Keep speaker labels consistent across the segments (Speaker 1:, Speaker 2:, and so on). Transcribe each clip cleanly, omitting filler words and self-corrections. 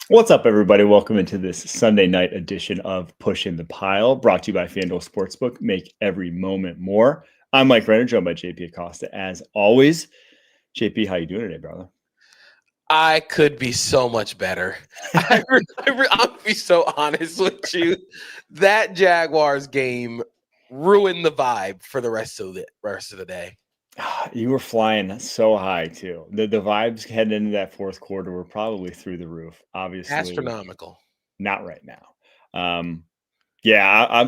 Speaker 1: What's up, everybody? Welcome into this Sunday night edition of Pushing the Pile, brought to you by FanDuel Sportsbook. Make every moment more. I'm Mike Renner, joined by JP Acosta, as always. JP, how you doing today, brother?
Speaker 2: I could be so much better. I'll be so honest with you. That Jaguars game ruined the vibe for the rest of the day.
Speaker 1: You were flying so high, too. The vibes heading into that fourth quarter were probably through the roof. Obviously,
Speaker 2: Astronomical.
Speaker 1: not right now. I'm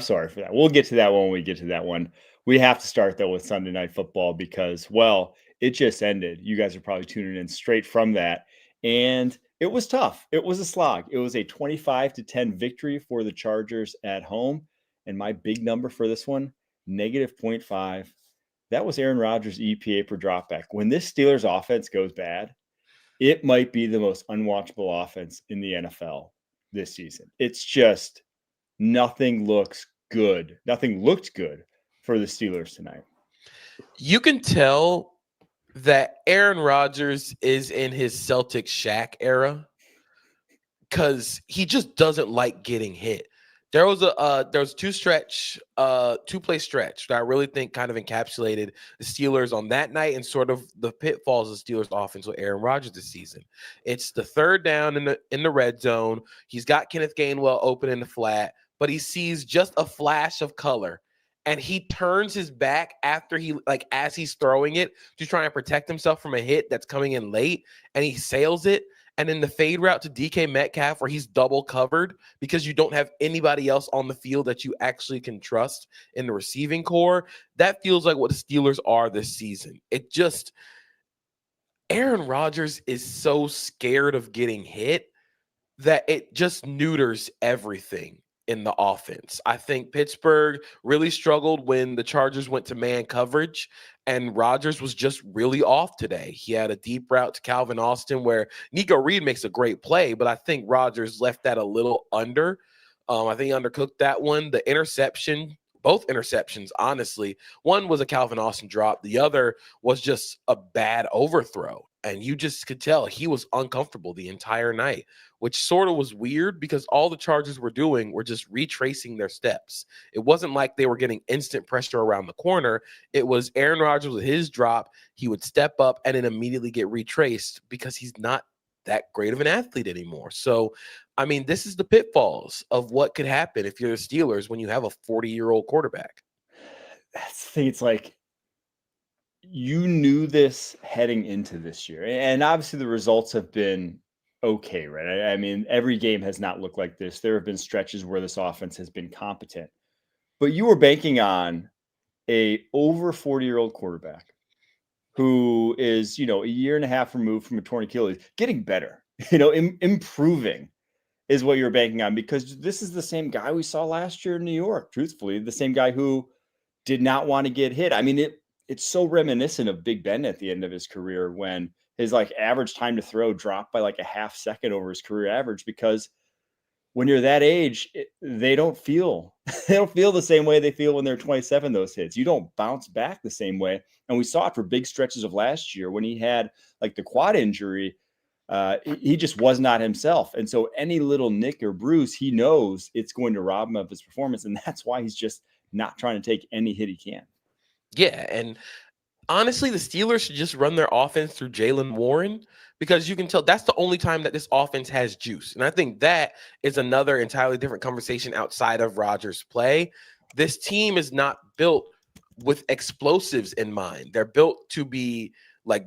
Speaker 1: sorry for that. We'll get to that when we get to that one. We have to start, though, with Sunday Night Football because, well, it just ended. You guys are probably tuning in straight from that. And it was tough. It was a slog. It was a 25-10 victory for the Chargers at home. And my big number for this one, negative -0.5. That was Aaron Rodgers' EPA per dropback. When this Steelers offense goes bad, it might be the most unwatchable offense in the NFL this season. It's just nothing looks good. Nothing looked good for the Steelers tonight.
Speaker 2: You can tell that Aaron Rodgers is in his Celtic Shaq era because he just doesn't like getting hit. There was two-play stretch that I really think kind of encapsulated the Steelers on that night and sort of the pitfalls of the Steelers offense with Aaron Rodgers this season. It's the third down in the red zone. He's got Kenneth Gainwell open in the flat, but he sees just a flash of color. And he turns his back after as he's throwing it to try and protect himself from a hit that's coming in late, and he sails it. And then the fade route to DK Metcalf where he's double covered because you don't have anybody else on the field that you actually can trust in the receiving core. That feels like what the Steelers are this season. Aaron Rodgers is so scared of getting hit that it just neuters everything in the offense. I think Pittsburgh really struggled when the Chargers went to man coverage, and Rodgers was just really off today. He had a deep route to Calvin Austin where Nico Reed makes a great play, but I think Rodgers left that a little under. I think he undercooked that one. The interception, both interceptions, honestly. One was a Calvin Austin drop. The other was just a bad overthrow. And you just could tell he was uncomfortable the entire night, which sort of was weird because all the Chargers were doing were just retracing their steps. It wasn't like they were getting instant pressure around the corner. It was Aaron Rodgers with his drop. He would step up and then immediately get retraced because he's not that great of an athlete anymore. So, I mean, this is the pitfalls of what could happen if you're the Steelers when you have a 40-year-old quarterback.
Speaker 1: That's the thing. It's like you knew this heading into this year. And obviously the results have been okay, right? I mean, every game has not looked like this. There have been stretches where this offense has been competent. But you were banking on a over 40-year-old quarterback who is, a year and a half removed from a torn Achilles, getting better, improving is what you're banking on because this is the same guy we saw last year in New York, truthfully, the same guy who did not want to get hit. I mean, it's so reminiscent of Big Ben at the end of his career when his average time to throw dropped by a half second over his career average because when you're that age, they don't feel the same way they feel when they're 27. Those hits, you don't bounce back the same way. And we saw it for big stretches of last year when he had the quad injury. He just was not himself. And so any little nick or bruise, he knows it's going to rob him of his performance. And that's why he's just not trying to take any hit he can.
Speaker 2: Yeah, and honestly, the Steelers should just run their offense through Jaylen Warren because you can tell that's the only time that this offense has juice. And I think that is another entirely different conversation outside of Rodgers' play. This team is not built with explosives in mind. They're built to be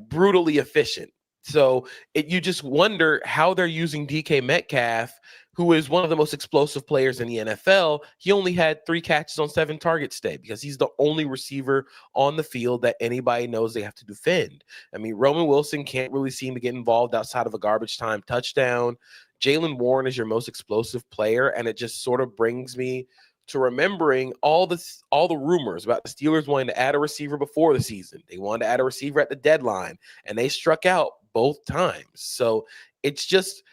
Speaker 2: brutally efficient. So you just wonder how they're using DK Metcalf, who is one of the most explosive players in the NFL. He only had 3 catches on 7 targets today because he's the only receiver on the field that anybody knows they have to defend. I mean, Roman Wilson can't really seem to get involved outside of a garbage time touchdown. Jaylen Warren is your most explosive player, and it just sort of brings me to remembering all the rumors about the Steelers wanting to add a receiver before the season. They wanted to add a receiver at the deadline, and they struck out both times. So it's just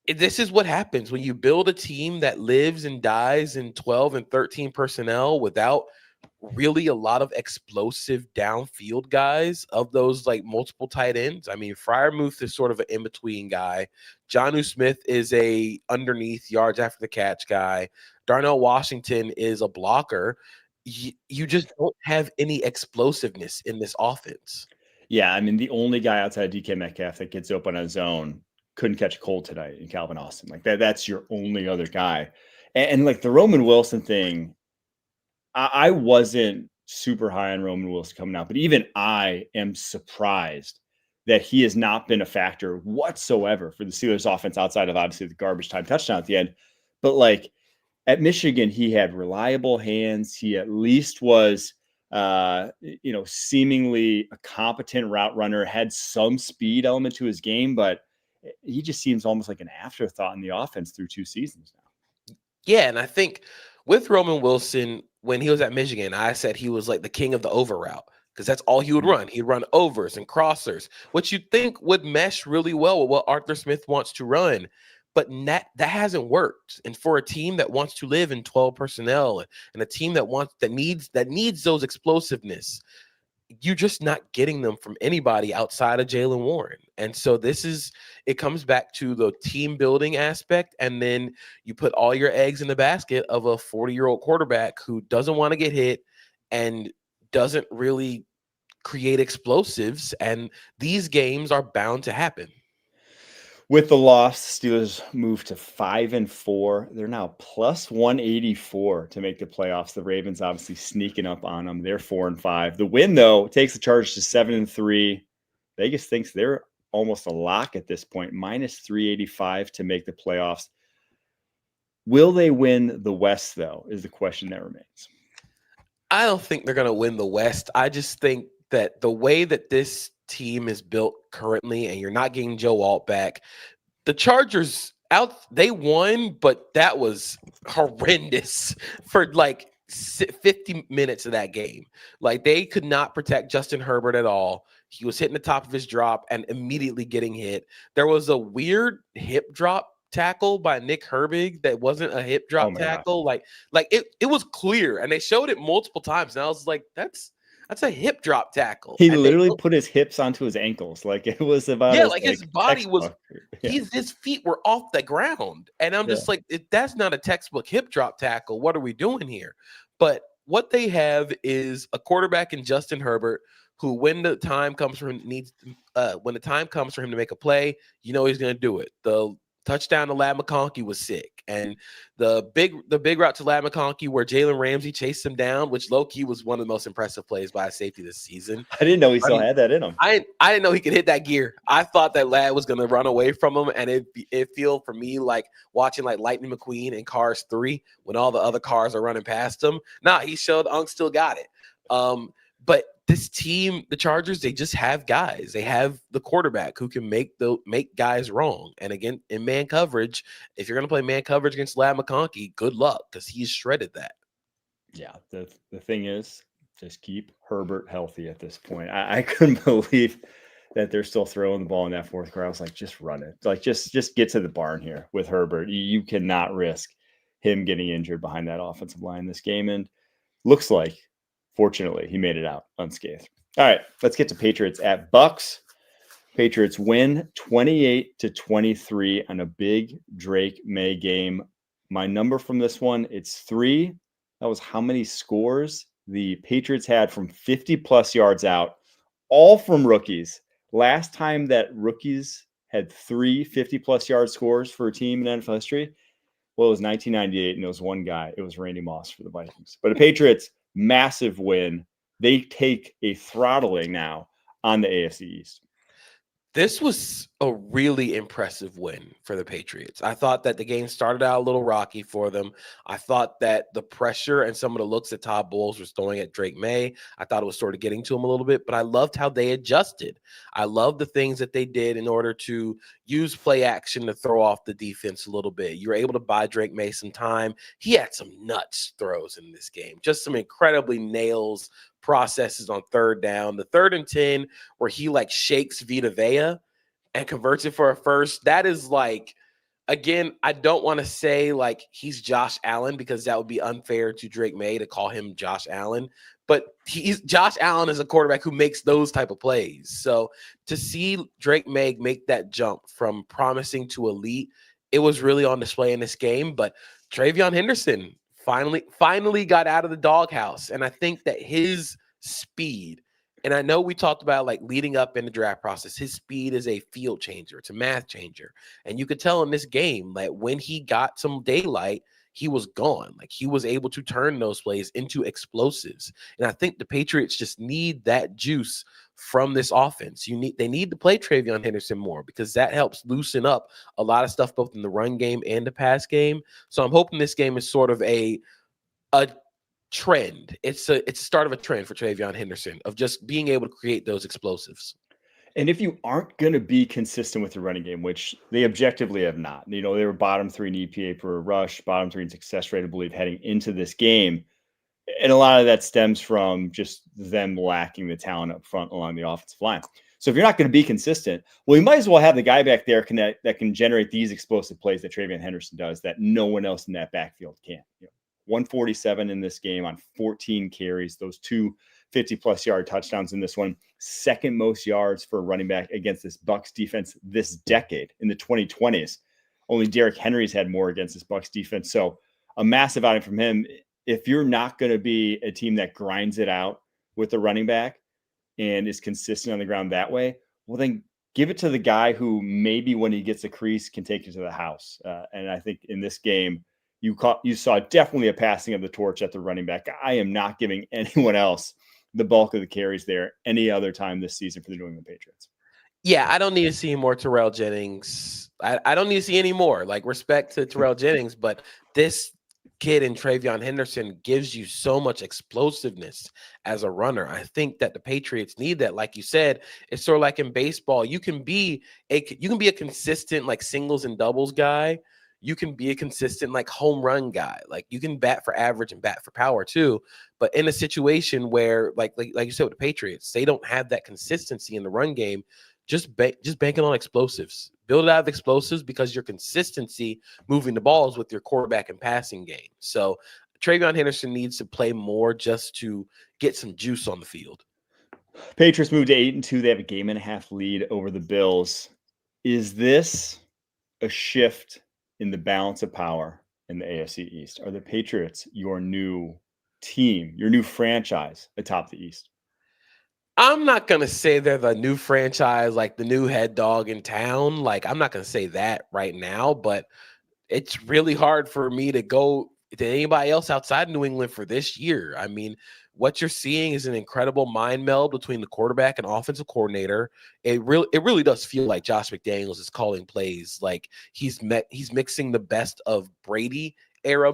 Speaker 2: this is what happens when you build a team that lives and dies in 12 and 13 personnel without really a lot of explosive downfield guys of those like multiple tight ends. I mean, Freiermuth is sort of an in-between guy. Jonnu Smith is a underneath yards after the catch guy. Darnell Washington is a blocker. You just don't have any explosiveness in this offense.
Speaker 1: Yeah, I mean, the only guy outside of DK Metcalf that gets open on his own couldn't catch a cold tonight in Calvin Austin. Like that's your only other guy. And like the Roman Wilson thing, I wasn't super high on Roman Wilson coming out, but even I am surprised that he has not been a factor whatsoever for the Steelers offense outside of obviously the garbage time touchdown at the end. But like at Michigan, he had reliable hands. He at least was, seemingly a competent route runner, had some speed element to his game, but he just seems almost like an afterthought in the offense through 2 seasons now.
Speaker 2: Yeah, and I think with Roman Wilson, when he was at Michigan, I said he was like the king of the over route because that's all he would run. He'd run overs and crossers, which you'd think would mesh really well with what Arthur Smith wants to run. But that hasn't worked. And for a team that wants to live in 12 personnel and a team that needs those explosiveness, you're just not getting them from anybody outside of Jaylen Warren. And so it comes back to the team building aspect. And then you put all your eggs in the basket of a 40-year-old quarterback who doesn't want to get hit and doesn't really create explosives. And these games are bound to happen.
Speaker 1: With the loss, Steelers moved to 5-4. They're now plus 184 to make the playoffs. The Ravens obviously sneaking up on them. They're 4-5. The win, though, takes the Chargers to 7-3. Vegas thinks they're almost a lock at this point, minus 385 to make the playoffs. Will they win the West, though, is the question that remains.
Speaker 2: I don't think they're going to win the West. I just think that the way that this team is built currently, and you're not getting Joe Alt back, the Chargers they won, but that was horrendous for like 50 minutes of that game. Like they could not protect Justin Herbert at all. He was hitting the top of his drop and immediately getting hit. There was a weird hip drop tackle by Nick Herbig that wasn't a hip drop tackle.
Speaker 1: God.
Speaker 2: Like it was clear, and they showed it multiple times, and I was like, that's a hip drop tackle.
Speaker 1: He literally put his hips onto his ankles. Like it was about
Speaker 2: his body was his feet were off the ground. And I'm just like, that's not a textbook hip drop tackle. What are we doing here? But what they have is a quarterback in Justin Herbert who, when the time comes for him to make a play, he's going to do it. The touchdown to Ladd McConkey was sick. And the big route to Ladd McConkey where Jalen Ramsey chased him down, which low-key was one of the most impressive plays by a safety this season.
Speaker 1: I didn't know he still had that in him.
Speaker 2: I didn't know he could hit that gear. I thought that Ladd was going to run away from him, and it feel for me like watching like Lightning McQueen in Cars 3 when all the other cars are running past him. Nah, he showed Unc still got it. But this team, the Chargers, they just have guys. They have the quarterback who can make guys wrong. And again, in man coverage, if you're going to play man coverage against Ladd McConkey, good luck because he's shredded that.
Speaker 1: Yeah, the thing is, just keep Herbert healthy at this point. I couldn't believe that they're still throwing the ball in that fourth quarter. I was like, just run it. Like, just get to the barn here with Herbert. You cannot risk him getting injured behind that offensive line this game. And looks like, fortunately, he made it out unscathed. All right, let's get to Patriots at Bucs. Patriots win 28-23 on a big Drake May game. My number from this one, it's 3. That was how many scores the Patriots had from 50-plus yards out, all from rookies. Last time that rookies had 3 50-plus yard scores for a team in NFL history, well, it was 1998, and it was one guy. It was Randy Moss for the Vikings. But the Patriots, massive win. They take a throttling now on the AFC East.
Speaker 2: This was a really impressive win for the Patriots. I thought that the game started out a little rocky for them. I thought that the pressure and some of the looks that Todd Bowles was throwing at Drake May, I thought it was sort of getting to him a little bit, but I loved how they adjusted. I loved the things that they did in order to use play action to throw off the defense a little bit. You were able to buy Drake May some time. He had some nuts throws in this game, just some incredibly nails processes on third down. The 3rd and 10 where he like shakes Vita Vea and converts it for a first. That is like Again, I don't want to say like he's Josh Allen because that would be unfair to Drake May to call him Josh Allen. But Josh Allen is a quarterback who makes those type of plays. So to see Drake May make that jump from promising to elite, it was really on display in this game. But Travion Henderson finally got out of the doghouse. And I think that his speed, and I know we talked about like leading up in the draft process, his speed is a field changer. It's a math changer. And you could tell in this game that when he got some daylight, he was gone. Like he was able to turn those plays into explosives. And I think the Patriots just need that juice from this offense. They need to play Travion Henderson more because that helps loosen up a lot of stuff both in the run game and the pass game. So I'm hoping this game is sort of a trend. It's a start of a trend for Travion Henderson of just being able to create those explosives.
Speaker 1: And if you aren't going to be consistent with the running game, which they objectively have not, they were bottom 3 in EPA per rush, bottom 3 in success rate, I believe, heading into this game. And a lot of that stems from just them lacking the talent up front along the offensive line. So if you're not going to be consistent, well, you might as well have the guy back there that can generate these explosive plays that Travion Henderson does that no one else in that backfield can. 147 in this game on 14 carries, those 2 50-plus yard touchdowns in this one. Second most yards for a running back against this Bucs defense this decade in the 2020s. Only Derrick Henry's had more against this Bucs defense. So a massive outing from him. If you're not going to be a team that grinds it out with the running back and is consistent on the ground that way, well, then give it to the guy who maybe when he gets a crease can take you to the house. And I think in this game, you saw definitely a passing of the torch at the running back. I am not giving anyone else the bulk of the carries there any other time this season for the New England Patriots.
Speaker 2: Yeah, I don't need to see more Terrell Jennings. I don't need to see any more. Like, respect to Terrell Jennings, but this kid in Travion Henderson gives you so much explosiveness as a runner. I think that the Patriots need that. Like you said, it's sort of like in baseball. You can be a consistent like singles and doubles guy. You can be a consistent like home run guy. Like you can bat for average and bat for power too. But in a situation where like you said with the Patriots, they don't have that consistency in the run game. Just banking on explosives. Build it out of explosives because your consistency moving the balls with your quarterback and passing game. So Travion Henderson needs to play more just to get some juice on the field.
Speaker 1: Patriots moved to 8-2. They have a 1.5 lead over the Bills. Is this a shift in the balance of power in the AFC East? Are the Patriots your new team, your new franchise atop the East?
Speaker 2: I'm not going to say they're the new franchise, like the new head dog in town. Like, I'm not going to say that right now, but it's really hard for me to go to anybody else outside New England for this year. I mean, what you're seeing is an incredible mind meld between the quarterback and offensive coordinator. It really does feel like Josh McDaniels is calling plays. Like he's mixing the best of Brady era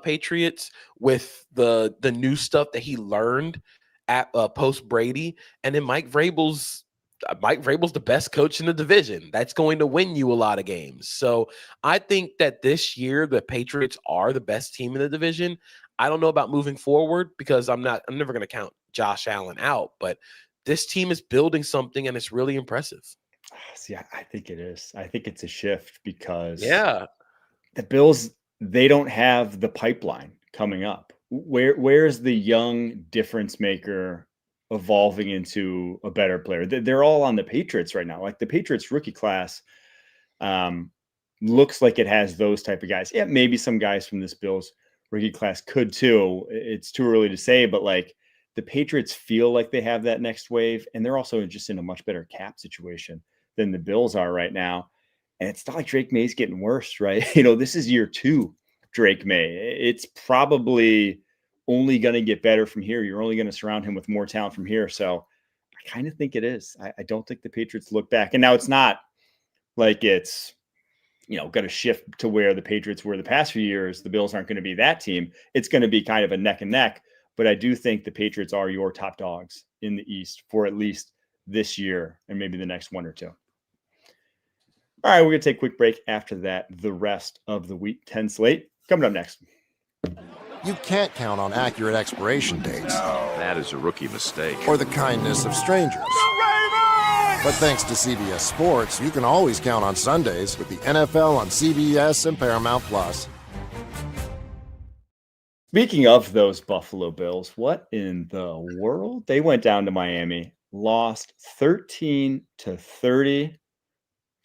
Speaker 2: Patriots with the new stuff that he learned at post Brady, and then Mike Vrabel's the best coach in the division. That's going to win you a lot of games. So I think that this year the Patriots are the best team in the division. I don't know about moving forward because I'm never going to count Josh Allen out, but this team is building something and it's really impressive.
Speaker 1: See, I think it is. I think it's a shift because
Speaker 2: the
Speaker 1: Bills, they don't have the pipeline coming up. Where's the young difference maker evolving into a better player? They're all on the Patriots right now. Like the Patriots rookie class looks like it has those type of guys. Yeah, maybe some guys from this Bills rookie class could too. It's too early to say, but like the Patriots feel like they have that next wave, and they're also just in a much better cap situation than the Bills are right now. And it's not like Drake May's getting worse, right? This is year 2 Drake May. It's probably only going to get better from here. You're only going to surround him with more talent from here. So I kind of think it is. I don't think the Patriots look back. And now it's not like it's, going to shift to where the Patriots were the past few years. The Bills aren't going to be that team. It's going to be kind of a neck and neck. But I do think the Patriots are your top dogs in the East for at least this year and maybe the next 1 or 2. All right, we're going to take a quick break. After that, the rest of the Week 10 slate coming up next.
Speaker 3: You can't count on accurate expiration dates.
Speaker 4: That is a rookie mistake.
Speaker 3: Or the kindness of strangers. But thanks to CBS Sports, you can always count on Sundays with the NFL on CBS and Paramount Plus.
Speaker 1: Speaking of those Buffalo Bills, what in the world? They went down to Miami, lost 13-30.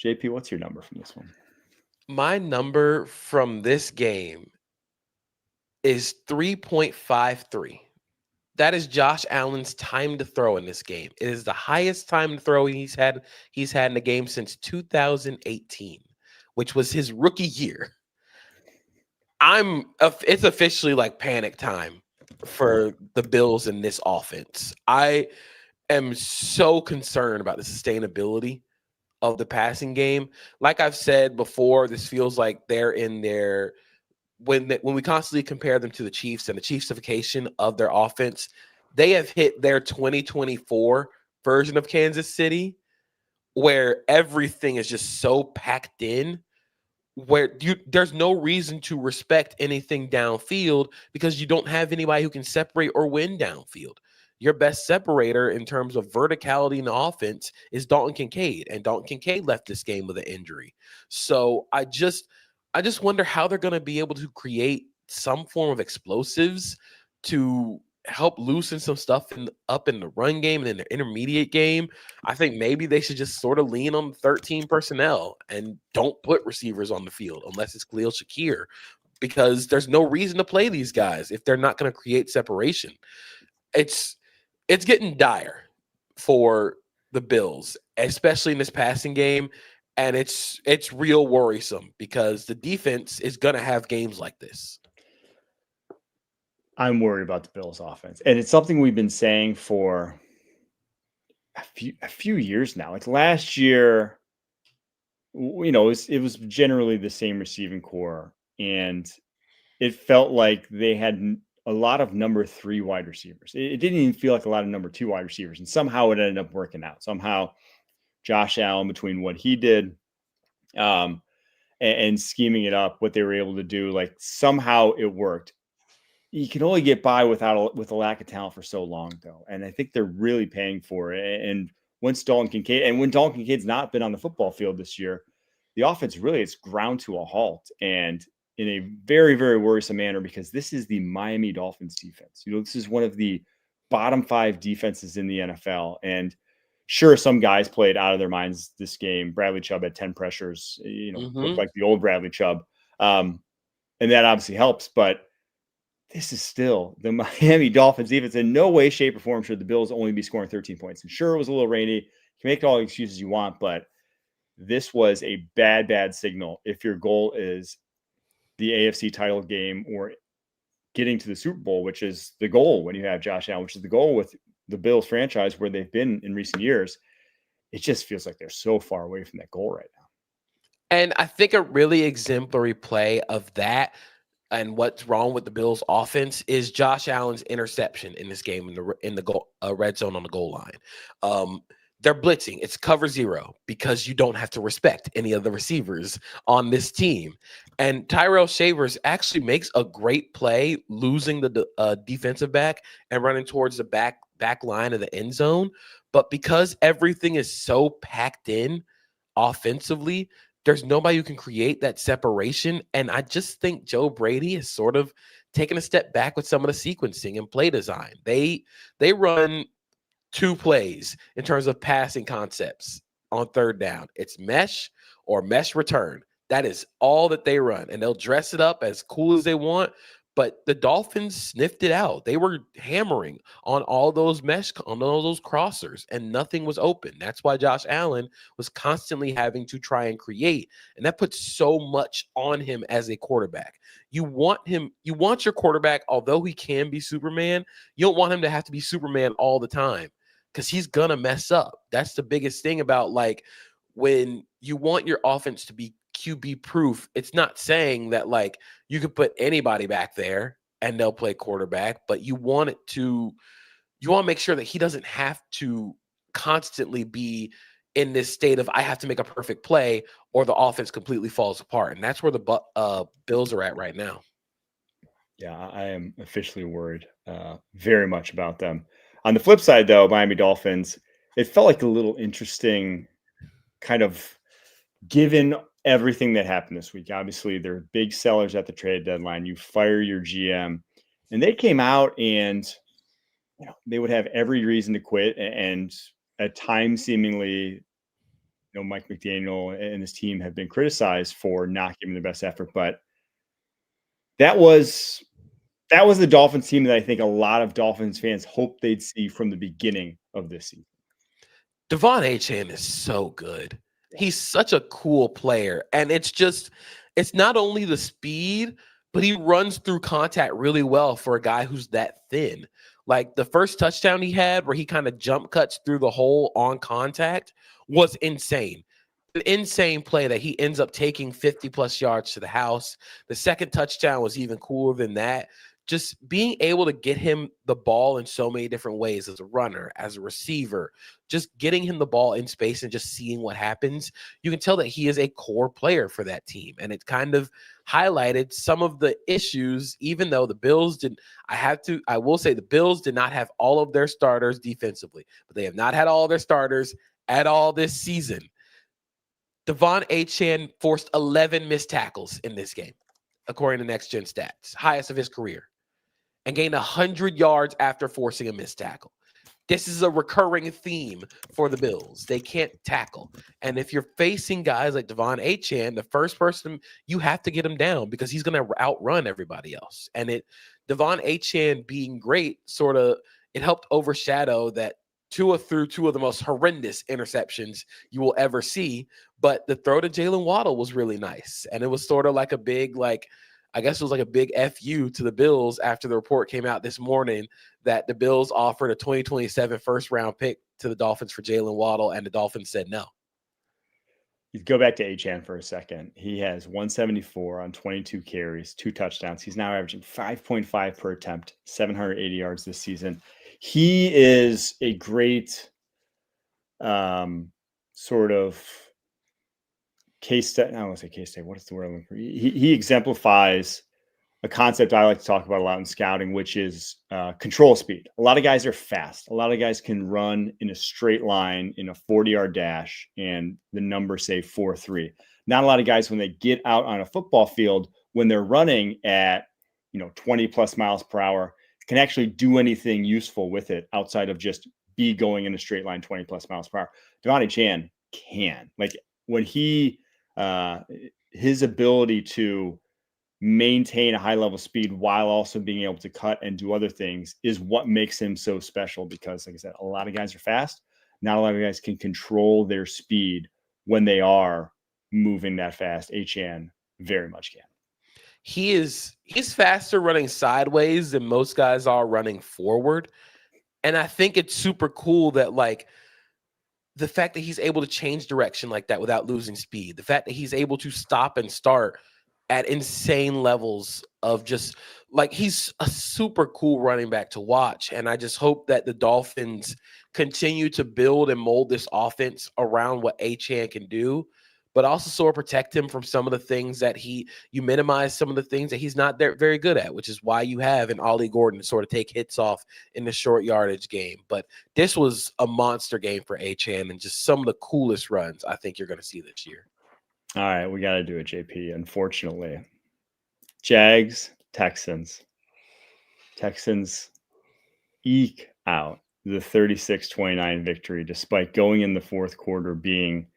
Speaker 1: JP, what's your number from this one?
Speaker 2: My number from this game is 3.53. That is Josh Allen's time to throw in this game. It is the highest time to throw he's had in the game since 2018, which was his rookie year. It's officially like panic time for the Bills in this offense. I am so concerned about the sustainability of the passing game. Like I've said before, this feels like they're in their when we constantly compare them to the Chiefs and the Chiefsification of their offense, they have hit their 2024 version of Kansas City, where everything is just so packed in, where there's no reason to respect anything downfield because you don't have anybody who can separate or win downfield. Your best separator in terms of verticality in the offense is Dalton Kincaid, and Dalton Kincaid left this game with an injury. So I just wonder how they're going to be able to create some form of explosives to help loosen some stuff up in the run game and in the intermediate game. I think maybe they should just sort of lean on 13 personnel and don't put receivers on the field unless it's Khalil Shakir, because there's no reason to play these guys if they're not going to create separation. It's getting dire for the Bills, especially in this passing game. And it's real worrisome because the defense is going to have games like this.
Speaker 1: I'm worried about the Bills offense. And it's something we've been saying for a few years now. Like last year, it was generally the same receiving core. And it felt like they had a lot of number 3 wide receivers. It didn't even feel like a lot of number 2 wide receivers. And somehow it ended up working out. Somehow Josh Allen, between what he did and scheming it up, what they were able to do, like somehow it worked. You can only get by with a lack of talent for so long, though. And I think they're really paying for it. And when Dalton Kincaid's not been on the football field this year, the offense really is ground to a halt, and in a very, very worrisome manner, because this is the Miami Dolphins defense. This is one of the bottom 5 defenses in the NFL. And sure, some guys played out of their minds this game. Bradley Chubb had 10 pressures, looked like the old Bradley Chubb. And that obviously helps, but this is still the Miami Dolphins defense. In no way, shape, or form should the Bills only be scoring 13 points. And sure, it was a little rainy. You can make all the excuses you want, but this was a bad, bad signal if your goal is the AFC title game or getting to the Super Bowl, which is the goal when you have Josh Allen, which is the goal with the Bills franchise where they've been in recent years. It just feels like they're so far away from that goal right now.
Speaker 2: And I think a really exemplary play of that and what's wrong with the Bills offense is Josh Allen's interception in this game in the goal, red zone on the goal line. They're blitzing. It's cover 0 because you don't have to respect any of the receivers on this team. And Tyrell Shavers actually makes a great play losing the defensive back and running towards the back line of the end zone. But because everything is so packed in offensively, there's nobody who can create that separation. And I just think Joe Brady is sort of taking a step back with some of the sequencing and play design. They run 2 plays in terms of passing concepts on third down. It's mesh or mesh return. That is all that they run. And they'll dress it up as cool as they want. But the Dolphins sniffed it out. They were hammering on all those on all those crossers, and nothing was open. That's why Josh Allen was constantly having to try and create. And that puts so much on him as a quarterback. You want your quarterback, although he can be Superman, you don't want him to have to be Superman all the time, because he's going to mess up. That's the biggest thing about, like, when you want your offense to be QB proof, it's not saying that like you could put anybody back there and they'll play quarterback, but you want to make sure that he doesn't have to constantly be in this state of I have to make a perfect play or the offense completely falls apart. And that's where the Bills are at right now.
Speaker 1: Yeah, I am officially worried very much about them. On the flip side, though, Miami Dolphins, it felt like a little interesting kind of given everything that happened this week. Obviously, they're big sellers at the trade deadline. You fire your GM, and they came out and they would have every reason to quit, and at times seemingly Mike McDaniel and his team have been criticized for not giving their best effort, but that was the Dolphins team that I think a lot of Dolphins fans hoped they'd see from the beginning of this season.
Speaker 2: Devon Achane is so good. He's such a cool player. And it's not only the speed, but he runs through contact really well for a guy who's that thin. Like the first touchdown he had where he kind of jump cuts through the hole on contact was insane. An insane play that he ends up taking 50-plus yards to the house. The second touchdown was even cooler than that. Just being able to get him the ball in so many different ways as a runner, as a receiver, just getting him the ball in space and just seeing what happens, you can tell that he is a core player for that team. And it kind of highlighted some of the issues, even though the Bills did. I will say the Bills did not have all of their starters defensively, but they have not had all of their starters at all this season. Devon Achane forced 11 missed tackles in this game, according to Next Gen Stats, highest of his career, and gained 100 yards after forcing a missed tackle. This is a recurring theme for the Bills. They can't tackle. And if you're facing guys like Devon Achane, the first person, you have to get him down because he's going to outrun everybody else. And Devon Achane being great it helped overshadow that Tua threw two of the most horrendous interceptions you will ever see. But the throw to Jalen Waddle was really nice. And it was sort of like a big, I guess it was like a big FU to the Bills after the report came out this morning that the Bills offered a 2027 first-round pick to the Dolphins for Jalen Waddle, and the Dolphins said no.
Speaker 1: You go back to Achane for a second. He has 174 on 22 carries, 2 touchdowns. He's now averaging 5.5 per attempt, 780 yards this season. He is a great sort of case study. I don't want to say case study. What is the word I'm looking for? He exemplifies a concept I like to talk about a lot in scouting, which is control speed. A lot of guys are fast. A lot of guys can run in a straight line in a 40-yard dash, and the number say 4.3. Not a lot of guys, when they get out on a football field, when they're running at 20 plus miles per hour, can actually do anything useful with it outside of just be going in a straight line 20 plus miles per hour. Devon Achane can. Like when his ability to maintain a high level speed while also being able to cut and do other things is what makes him so special, because like I said, a lot of guys are fast. Not a lot of guys can control their speed when they are moving that fast. Achane very much can.
Speaker 2: He's faster running sideways than most guys are running forward. And I think it's super cool that the fact that he's able to change direction like that without losing speed, the fact that he's able to stop and start at insane levels of just he's a super cool running back to watch. And I just hope that the Dolphins continue to build and mold this offense around what Achane can do, but also sort of protect him from some of the things that you minimize some of the things that he's not very good at, which is why you have an Ollie Gordon to sort of take hits off in the short yardage game. But this was a monster game for Achane and just some of the coolest runs I think you're going to see this year.
Speaker 1: All right, we got to do it, JP, unfortunately. Jags, Texans. Texans eke out the 36-29 victory despite going in the fourth quarter being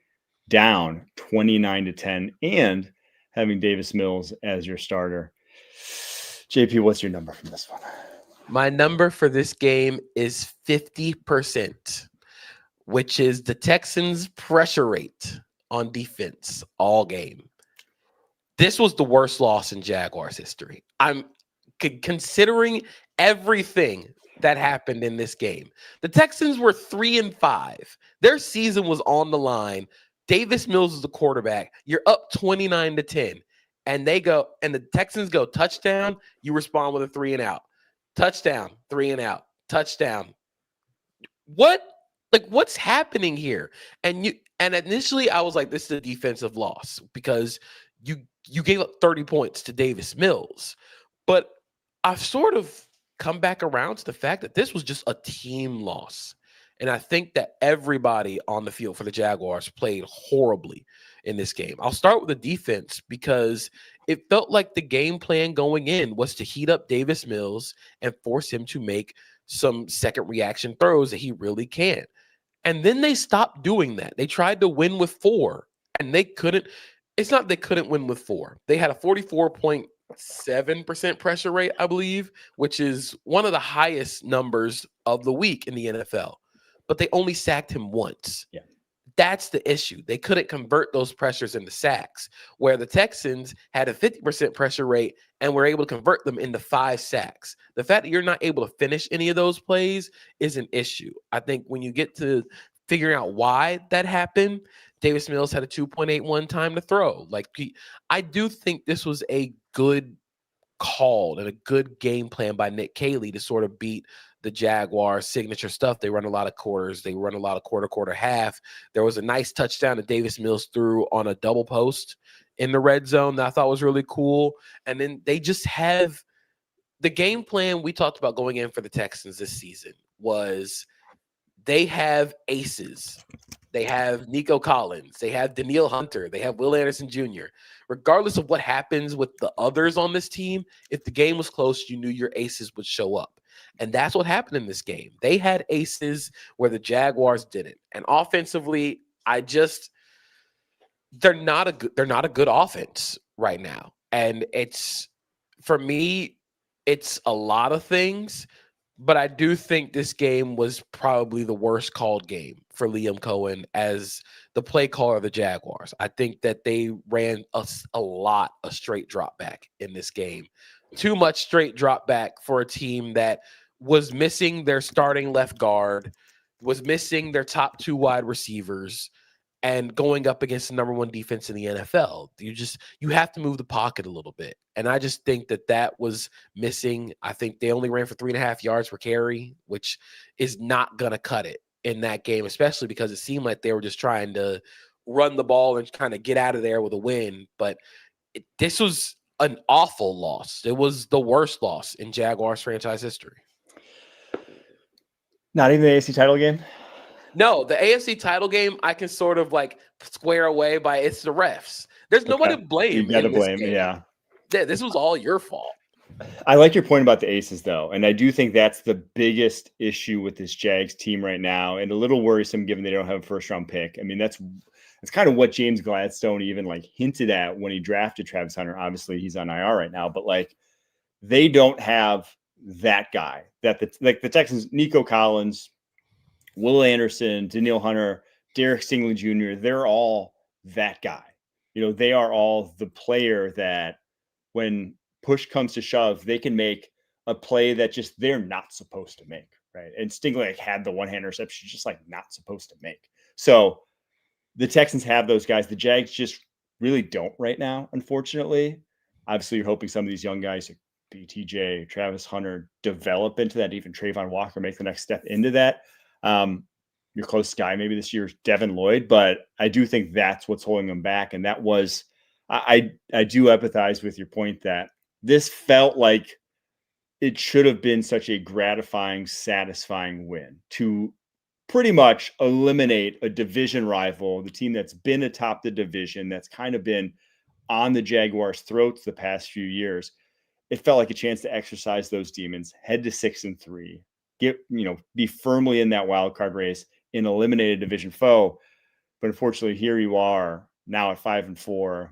Speaker 1: down 29-10 and having Davis Mills as your starter. JP, what's your number from this one?
Speaker 2: My number for this game is 50%, which is the Texans' pressure rate on defense all game. This was the worst loss in Jaguars history. I'm considering everything that happened in this game. The Texans were 3-5. Their season was on the line. Davis Mills is the quarterback. You're up 29-10. And the Texans go touchdown. You respond with a 3-and-out. Touchdown, 3-and-out. Touchdown. What's happening here? And initially I was like, this is a defensive loss because you gave up 30 points to Davis Mills. But I've sort of come back around to the fact that this was just a team loss. And I think that everybody on the field for the Jaguars played horribly in this game. I'll start with the defense because it felt like the game plan going in was to heat up Davis Mills and force him to make some second reaction throws that he really can. And then they stopped doing that. They tried to win with 4, and they couldn't. It's not they couldn't win with 4. They had a 44.7% pressure rate, I believe, which is one of the highest numbers of the week in the NFL. But they only sacked him once.
Speaker 1: Yeah.
Speaker 2: That's the issue. They couldn't convert those pressures into sacks, where the Texans had a 50% pressure rate and were able to convert them into 5 sacks. The fact that you're not able to finish any of those plays is an issue. I think when you get to figuring out why that happened, Davis Mills had a 2.81 time to throw. I do think this was a good call and a good game plan by Nick Caley to sort of beat the Jaguars' signature stuff. They run a lot of quarters. They run a lot of quarter, half. There was a nice touchdown that Davis Mills threw on a double post in the red zone that I thought was really cool. And then they just have the game plan we talked about going in for the Texans this season was they have aces. They have Nico Collins. They have Daniil Hunter. They have Will Anderson Jr. Regardless of what happens with the others on this team, if the game was close, you knew your aces would show up. And that's what happened in this game. They had aces where the Jaguars didn't. And offensively, they're not a good offense right now. And for me, it's a lot of things. But I do think this game was probably the worst called game for Liam Cohen as the play caller of the Jaguars. I think that they ran a lot of straight drop back in this game. Too much straight drop back for a team that was missing their starting left guard, was missing their top 2 wide receivers, and going up against the number 1 defense in the NFL. You have to move the pocket a little bit. And I just think that was missing. I think they only ran for 3.5 yards per carry, which is not going to cut it in that game, especially because it seemed like they were just trying to run the ball and kind of get out of there with a win. But this was an awful loss. It was the worst loss in Jaguars franchise history.
Speaker 1: Not even the AFC title game?
Speaker 2: No, the AFC title game, I can sort of square away by it's the refs. There's nobody to blame.
Speaker 1: You got to blame, yeah.
Speaker 2: This was all your fault.
Speaker 1: I like your point about the aces, though. And I do think that's the biggest issue with this Jags team right now. And a little worrisome given they don't have a first-round pick. I mean, that's kind of what James Gladstone even hinted at when he drafted Travis Hunter. Obviously, he's on IR right now. But they don't have that guy. That the Texans, Nico Collins, Will Anderson, Daniil Hunter, Derek Stingley Jr., they're all that guy. They are all the player that when push comes to shove, they can make a play that just they're not supposed to make, right? And Stingley had the one-hand interception, just not supposed to make. So the Texans have those guys. The Jags just really don't right now, unfortunately. Obviously, you're hoping some of these young guys, BTJ, Travis Hunter, develop into that. Even Trayvon Walker make the next step into that. Your closest guy maybe this year is Devin Lloyd, but I do think that's what's holding them back. And that was, I do empathize with your point that this felt like it should have been such a gratifying, satisfying win to pretty much eliminate a division rival, the team that's been atop the division, that's kind of been on the Jaguars' throats the past few years. It felt like a chance to exercise those demons, head to 6-3, be firmly in that wild card race and eliminate a division foe. But unfortunately, here you are now at 5-4,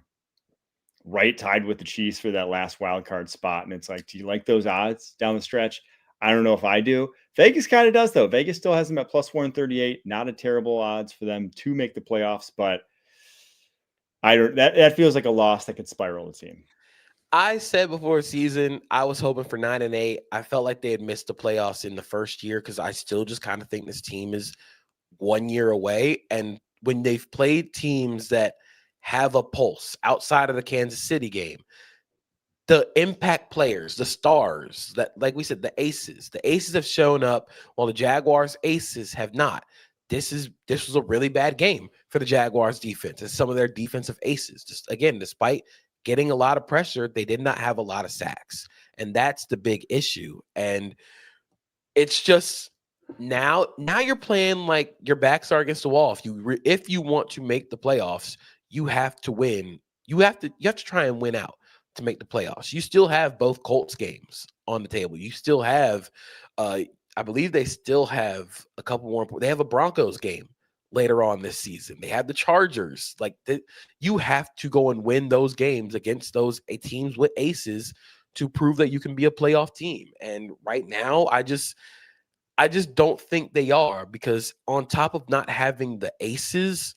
Speaker 1: right tied with the Chiefs for that last wild card spot. And it's do you like those odds down the stretch? I don't know if I do. Vegas kind of does, though. Vegas still has them at +138. Not a terrible odds for them to make the playoffs, but that feels like a loss that could spiral the team.
Speaker 2: I said before the season, I was hoping for 9-8. I felt like they had missed the playoffs in the first year because I still just kind of think this team is 1 year away. And when they've played teams that have a pulse outside of the Kansas City game, the impact players, the stars, that, like we said, the aces have shown up while the Jaguars aces have not. This was a really bad game for the Jaguars defense and some of their defensive aces. Just again, despite getting a lot of pressure, they did not have a lot of sacks. And that's the big issue. And it's just Now you're playing like your backs are against the wall. If you want to make the playoffs, you have to win. You have to try and win out to make the playoffs. You still have both Colts games on the table. You still have, I believe they still have a couple more. They have a Broncos game later on this season. They have the Chargers. You have to go and win those games against those teams with aces to prove that you can be a playoff team. And right now, I just don't think they are, because on top of not having the aces,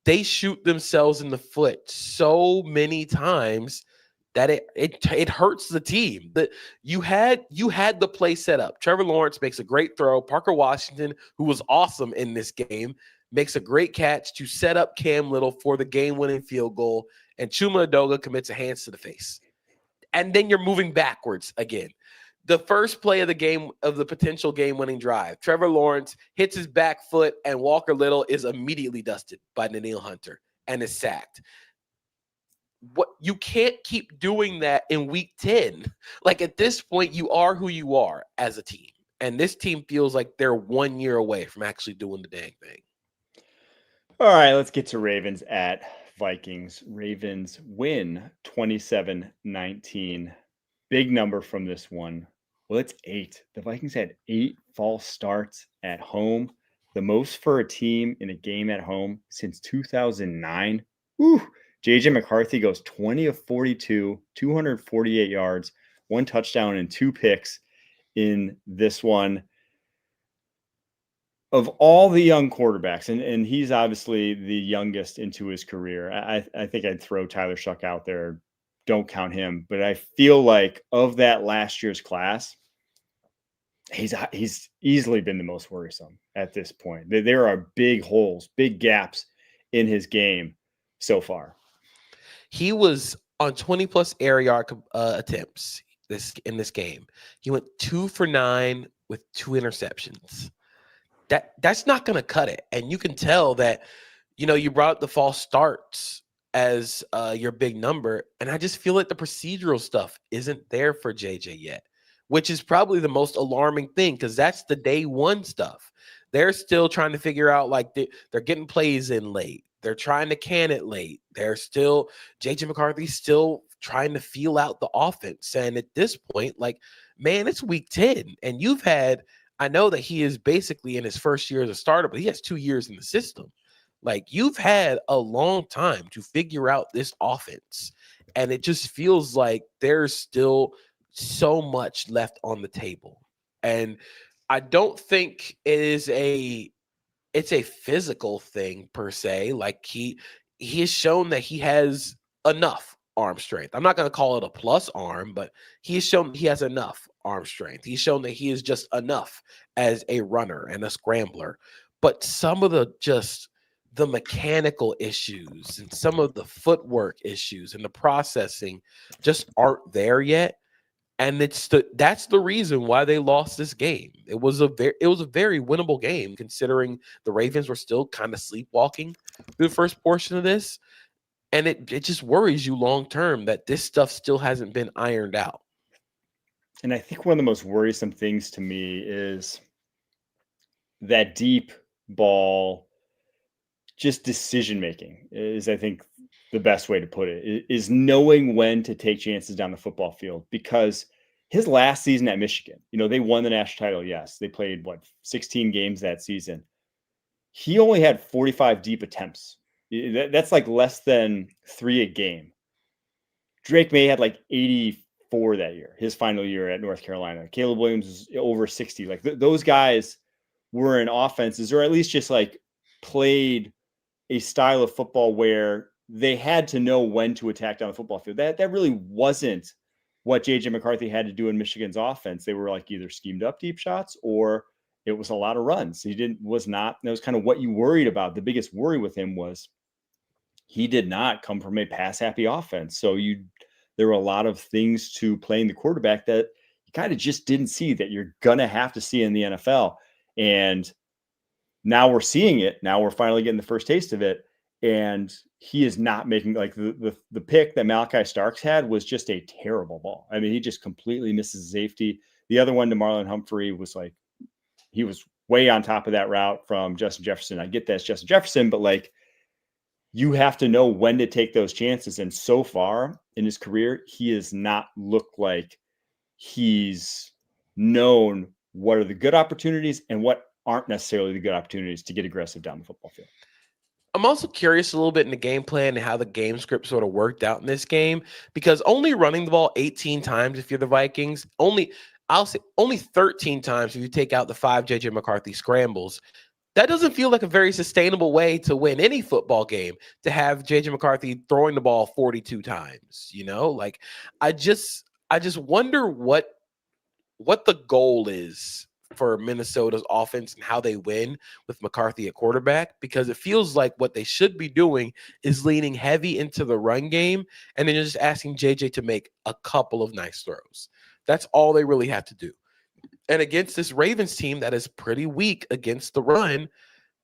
Speaker 2: they shoot themselves in the foot so many times that it hurts the team. That you had the play set up. Trevor Lawrence makes a great throw. Parker Washington, who was awesome in this game, makes a great catch to set up Cam Little for the game-winning field goal, and Chuma Edoga commits a hands to the face. And then you're moving backwards again. The first play of the game, of the potential game-winning drive, Trevor Lawrence hits his back foot, and Walker Little is immediately dusted by Daniil Hunter and is sacked. What, you can't keep doing that in week 10. Like, at this point, you are who you are as a team. And this team feels like they're 1 year away from actually doing the dang thing.
Speaker 1: All right, let's get to Ravens at Vikings. Ravens win 27-19. Big number from this one. Well, it's 8. The Vikings had 8 false starts at home, the most for a team in a game at home since 2009. Woo! JJ McCarthy goes 20 of 42, 248 yards, 1 touchdown and 2 picks in this one. Of all the young quarterbacks, and he's obviously the youngest into his career, I think I'd throw Tyler Shuck out there. Don't count him. But I feel like of that last year's class, he's easily been the most worrisome at this point. There are big holes, big gaps in his game so far.
Speaker 2: He was on 20-plus air yard attempts in this game. He went 2 for 9 with 2 interceptions. That's not going to cut it. And you can tell that, you brought up the false starts as your big number. And I just feel like the procedural stuff isn't there for JJ yet, which is probably the most alarming thing, because that's the day one stuff. They're still trying to figure out, like, they're getting plays in late. They're trying to can it late. JJ McCarthy's still trying to feel out the offense. And at this point, like, man, it's week 10. And I know that he is basically in his first year as a starter, but he has 2 years in the system. Like, you've had a long time to figure out this offense. And it just feels like there's still so much left on the table. And I don't think it's a physical thing per se. Like, he has shown that he has enough arm strength. I'm not going to call it a plus arm, but he has shown he has enough arm strength. He's shown that he is just enough as a runner and a scrambler. But some of the mechanical issues and some of the footwork issues and the processing just aren't there yet. And that's the reason why they lost this game. It was a very winnable game, considering the Ravens were still kind of sleepwalking through the first portion of this. And it just worries you long term that this stuff still hasn't been ironed out.
Speaker 1: And I think one of the most worrisome things to me is that deep ball, just decision making is, I think, the best way to put it, is knowing when to take chances down the football field. Because his last season at Michigan, they won the national title. Yes, they played 16 games that season. He only had 45 deep attempts. That's like less than 3 a game. Drake May had like 84 that year, his final year at North Carolina. Caleb Williams was over 60. Like those guys were in offenses, or at least just like played a style of football where they had to know when to attack down the football field. That really wasn't what JJ McCarthy had to do in Michigan's offense. They were like either schemed up deep shots or it was a lot of runs. That was kind of what you worried about. The biggest worry with him was he did not come from a pass happy offense. So there were a lot of things to playing the quarterback that you kind of just didn't see that you're going to have to see in the NFL. And now we're seeing it. Now we're finally getting the first taste of it. And he is not making, like, the pick that Malachi Starks had was just a terrible ball. I mean, he just completely misses safety. The other one to Marlon Humphrey was like, he was way on top of that route from Justin Jefferson. I get that's Justin Jefferson, but like, you have to know when to take those chances. And so far in his career, he has not looked like he's known what are the good opportunities and what aren't necessarily the good opportunities to get aggressive down the football field.
Speaker 2: I'm also curious a little bit in the game plan and how the game script sort of worked out in this game, because only running the ball 18 times if you're the Vikings, I'll say only 13 times if you take out the 5 JJ McCarthy scrambles. That doesn't feel like a very sustainable way to win any football game, to have JJ McCarthy throwing the ball 42 times, like I just wonder what the goal is for Minnesota's offense and how they win with McCarthy at quarterback, because it feels like what they should be doing is leaning heavy into the run game and then just asking JJ to make a couple of nice throws. That's all they really have to do. And against this Ravens team that is pretty weak against the run,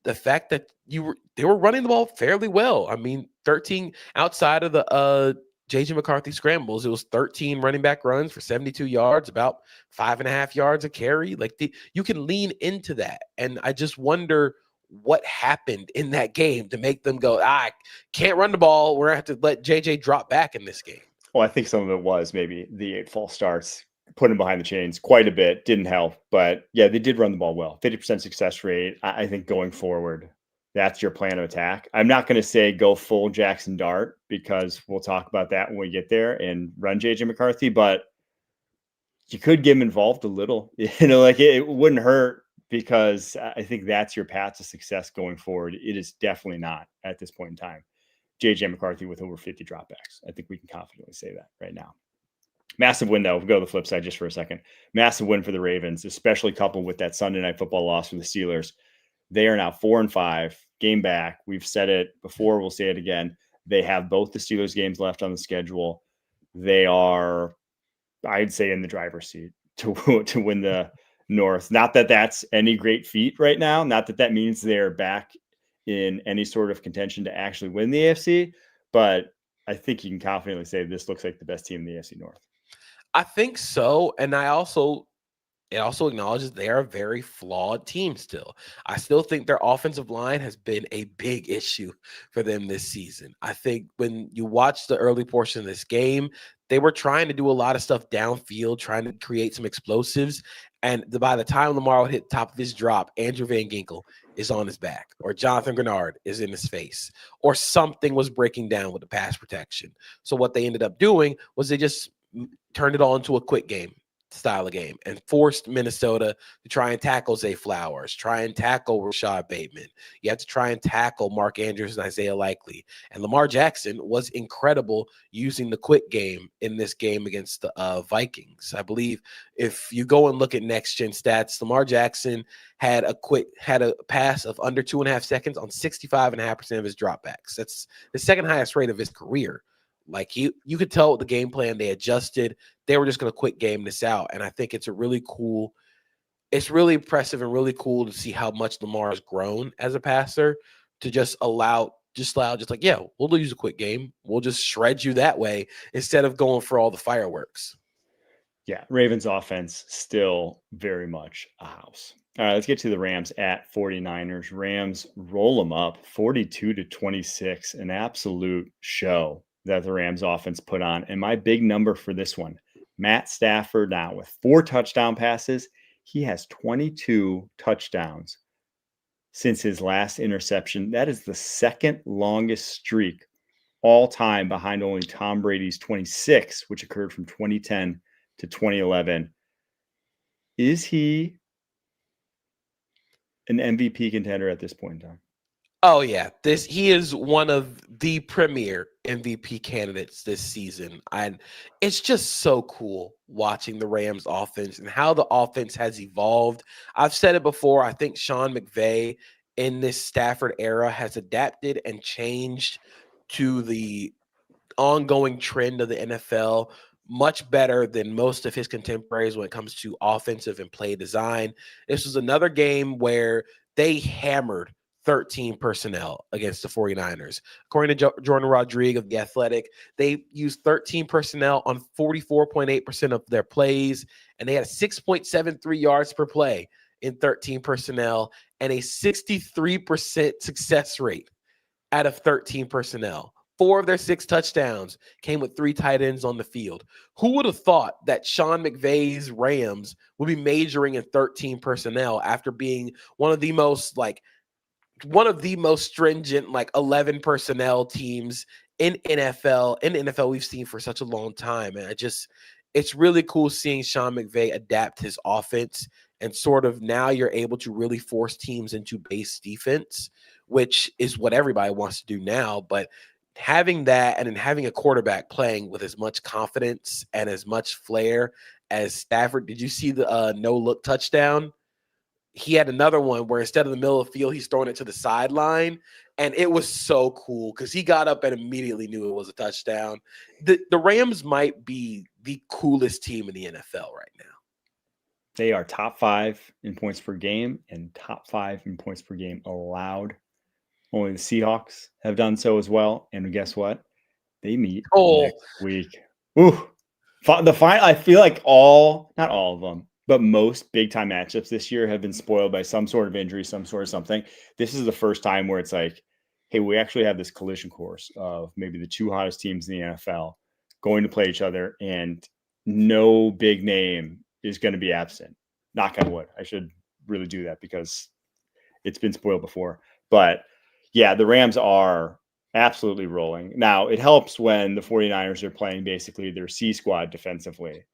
Speaker 2: the fact that they were running the ball fairly well. I mean, 13 outside of the JJ McCarthy scrambles, it was 13 running back runs for 72 yards, about 5.5 yards a carry. Like you can lean into that. And I just wonder what happened in that game to make them go, I can't run the ball. We're going to have to let JJ drop back in this game.
Speaker 1: Well, I think some of it was maybe the 8 false starts, put him behind the chains quite a bit, didn't help. But yeah, they did run the ball well. 50% success rate. I think going forward, that's your plan of attack. I'm not going to say go full Jackson Dart, because we'll talk about that when we get there and run JJ McCarthy, but you could get him involved a little, like it wouldn't hurt, because I think that's your path to success going forward. It is definitely not at this point in time JJ McCarthy with over 50 dropbacks. I think we can confidently say that right now. Massive win, though. We'll go to the flip side just for a second. Massive win for the Ravens, especially coupled with that Sunday Night Football loss for the Steelers. They are now 4-5, game back. We've said it before. We'll say it again. They have both the Steelers games left on the schedule. They are, I'd say, in the driver's seat to win the North. Not that that's any great feat right now. Not that that means they're back in any sort of contention to actually win the AFC. But I think you can confidently say this looks like the best team in the AFC North.
Speaker 2: I think so. And it also acknowledges they are a very flawed team still. I still think their offensive line has been a big issue for them this season. I think when you watch the early portion of this game, they were trying to do a lot of stuff downfield, trying to create some explosives. And by the time Lamar would hit the top of his drop, Andrew Van Ginkel is on his back, or Jonathan Grenard is in his face, or something was breaking down with the pass protection. So what they ended up doing was they just turned it all into a quick game style of game and forced Minnesota to try and tackle Zay Flowers, try and tackle Rashad Bateman. You have to try and tackle Mark Andrews and Isaiah Likely. And Lamar Jackson was incredible using the quick game in this game against the Vikings. I believe if you go and look at next gen stats, Lamar Jackson had a pass of under 2.5 seconds on 65.5% of his dropbacks. That's the second highest rate of his career. Like you could tell the game plan, they adjusted. They were just going to quick game this out. And I think it's really impressive and really cool to see how much Lamar has grown as a passer, to just allow like, yeah, we'll use a quick game. We'll just shred you that way instead of going for all the fireworks.
Speaker 1: Yeah, Ravens offense still very much a house. All right, let's get to the Rams at 49ers. Rams roll them up 42-26, an absolute show that the Rams offense put on. And my big number for this one, Matt Stafford now with 4 touchdown passes. He has 22 touchdowns since his last interception. That is the second longest streak all time, behind only Tom Brady's 26, which occurred from 2010 to 2011. Is he an MVP contender at this point in time?
Speaker 2: Oh yeah, he is one of the premier MVP candidates this season. And it's just so cool watching the Rams offense and how the offense has evolved. I've said it before. I think Sean McVay in this Stafford era has adapted and changed to the ongoing trend of the NFL much better than most of his contemporaries when it comes to offensive and play design. This was another game where they hammered 13 personnel against the 49ers. According to Jordan Rodriguez of The Athletic, they used 13 personnel on 44.8% of their plays, and they had 6.73 yards per play. in 13 personnel and a 63% success rate out of 13 personnel. 4 of their 6 touchdowns came with 3 tight ends on the field. Who would have thought that Sean McVay's Rams would be majoring in 13 personnel after being one of the most stringent 11 personnel teams in NFL we've seen for such a long time. And it's really cool seeing Sean McVay adapt his offense, and sort of now you're able to really force teams into base defense, which is what everybody wants to do now. But having that, and then having a quarterback playing with as much confidence and as much flair as Stafford. Did you see the no-look touchdown? He had another one where instead of the middle of the field, he's throwing it to the sideline. And it was so cool because he got up and immediately knew it was a touchdown. The Rams might be the coolest team in the NFL right now.
Speaker 1: They are top 5 in points per game and top 5 in points per game allowed. Only the Seahawks have done so as well. And guess what? They meet next week. Ooh, I feel like not all of them, but most big-time matchups this year have been spoiled by some sort of injury, some sort of something. This is the first time where it's like, hey, we actually have this collision course of maybe the 2 hottest teams in the NFL going to play each other, and no big name is going to be absent. Knock on wood. I should really do that because it's been spoiled before. But, yeah, the Rams are absolutely rolling. Now, it helps when the 49ers are playing basically their C squad defensively.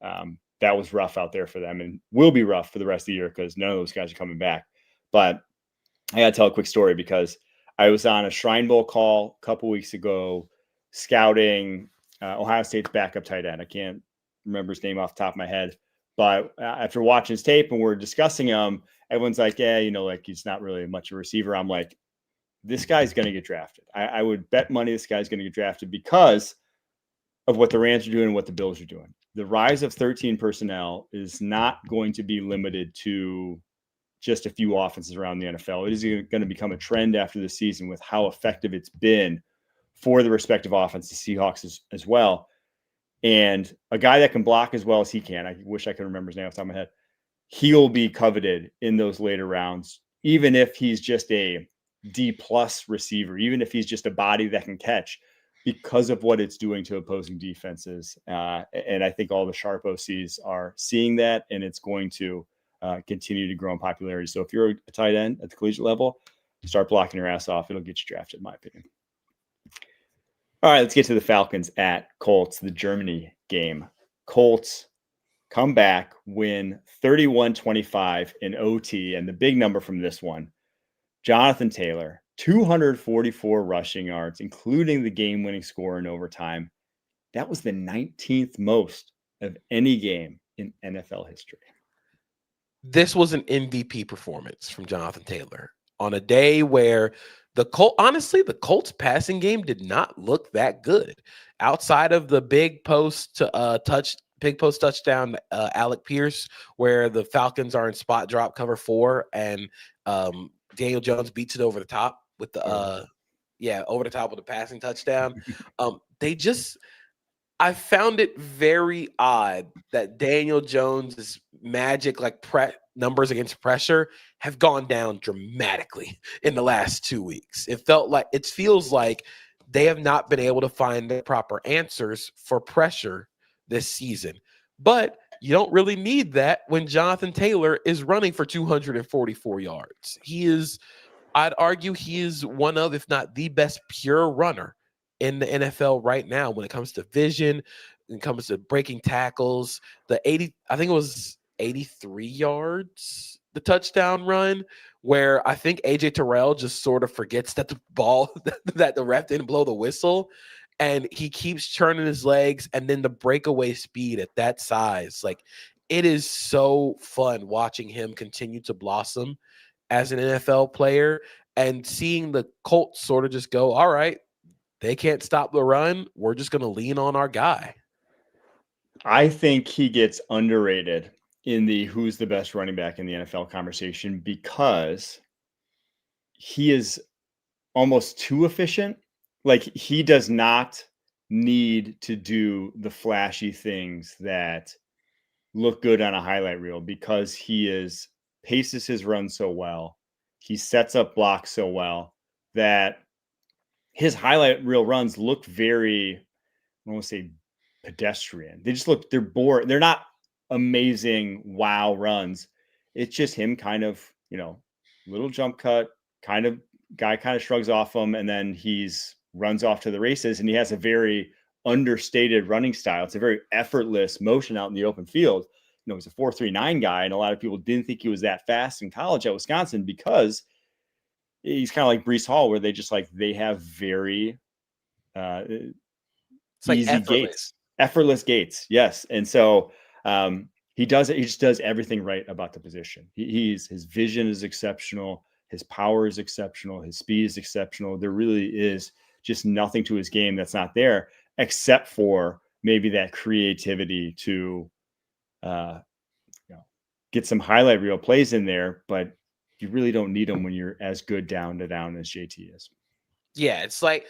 Speaker 1: That was rough out there for them and will be rough for the rest of the year because none of those guys are coming back. But I got to tell a quick story because I was on a Shrine Bowl call a couple weeks ago scouting Ohio State's backup tight end. I can't remember his name off the top of my head. But after watching his tape and we're discussing him, everyone's like, yeah, he's not really much of a receiver. I'm like, this guy's going to get drafted. I would bet money this guy's going to get drafted because of what the Rams are doing and what the Bills are doing. The rise of 13 personnel is not going to be limited to just a few offenses around the NFL. It is going to become a trend after the season with how effective it's been for the respective offenses, Seahawks as well. And a guy that can block as well as he can, I wish I could remember his name off the top of my head, he'll be coveted in those later rounds, even if he's just a D+ receiver, even if he's just a body that can catch, because of what it's doing to opposing defenses. And I think all the sharp OCs are seeing that, and it's going to continue to grow in popularity. So if you're a tight end at the collegiate level, start blocking your ass off. It'll get you drafted, in my opinion. All right, let's get to the Falcons at Colts, the Germany game. Colts come back, win 31-25 in OT, and the big number from this one, Jonathan Taylor, 244 rushing yards, including the game-winning score in overtime. That was the 19th most of any game in NFL history.
Speaker 2: This was an MVP performance from Jonathan Taylor on a day where the Colts passing game did not look that good. Outside of the big post touchdown, Alec Pierce, where the Falcons are in spot drop cover 4, and Daniel Jones beats it over the top with the over the top with the passing touchdown. I found it very odd that Daniel Jones's magic numbers against pressure have gone down dramatically in the last 2 weeks. It feels like they have not been able to find the proper answers for pressure this season. But you don't really need that when Jonathan Taylor is running for 244 yards. I'd argue he is one of, if not the best pure runner in the NFL right now when it comes to vision, when it comes to breaking tackles. I think it was 83 yards, the touchdown run, where I think AJ Terrell just sort of forgets that the ball, that the ref didn't blow the whistle, and he keeps turning his legs, and then the breakaway speed at that size. It is so fun watching him continue to blossom as an NFL player, and seeing the Colts sort of just go, all right, they can't stop the run. We're just going to lean on our guy.
Speaker 1: I think he gets underrated in the who's the best running back in the NFL conversation because he is almost too efficient. He does not need to do the flashy things that look good on a highlight reel because he is paces his run so well. He sets up blocks so well that his highlight reel runs look very, I don't want to say pedestrian. They're boring. They're not amazing wow runs. It's just him kind of, little jump cut, kind of shrugs off him, and then he's runs off to the races, and he has a very understated running style. It's a very effortless motion out in the open field. He's a 4.39 guy, and a lot of people didn't think he was that fast in college at Wisconsin because he's kind of like Breece Hall, where they have very
Speaker 2: it's like
Speaker 1: easy gates, effortless gates. Yes. And so he just does everything right about the position. His vision is exceptional. His power is exceptional. His speed is exceptional. There really is just nothing to his game that's not there, except for maybe that creativity to get some highlight reel plays in there, but you really don't need them when you're as good down to down as JT is.
Speaker 2: Yeah, it's like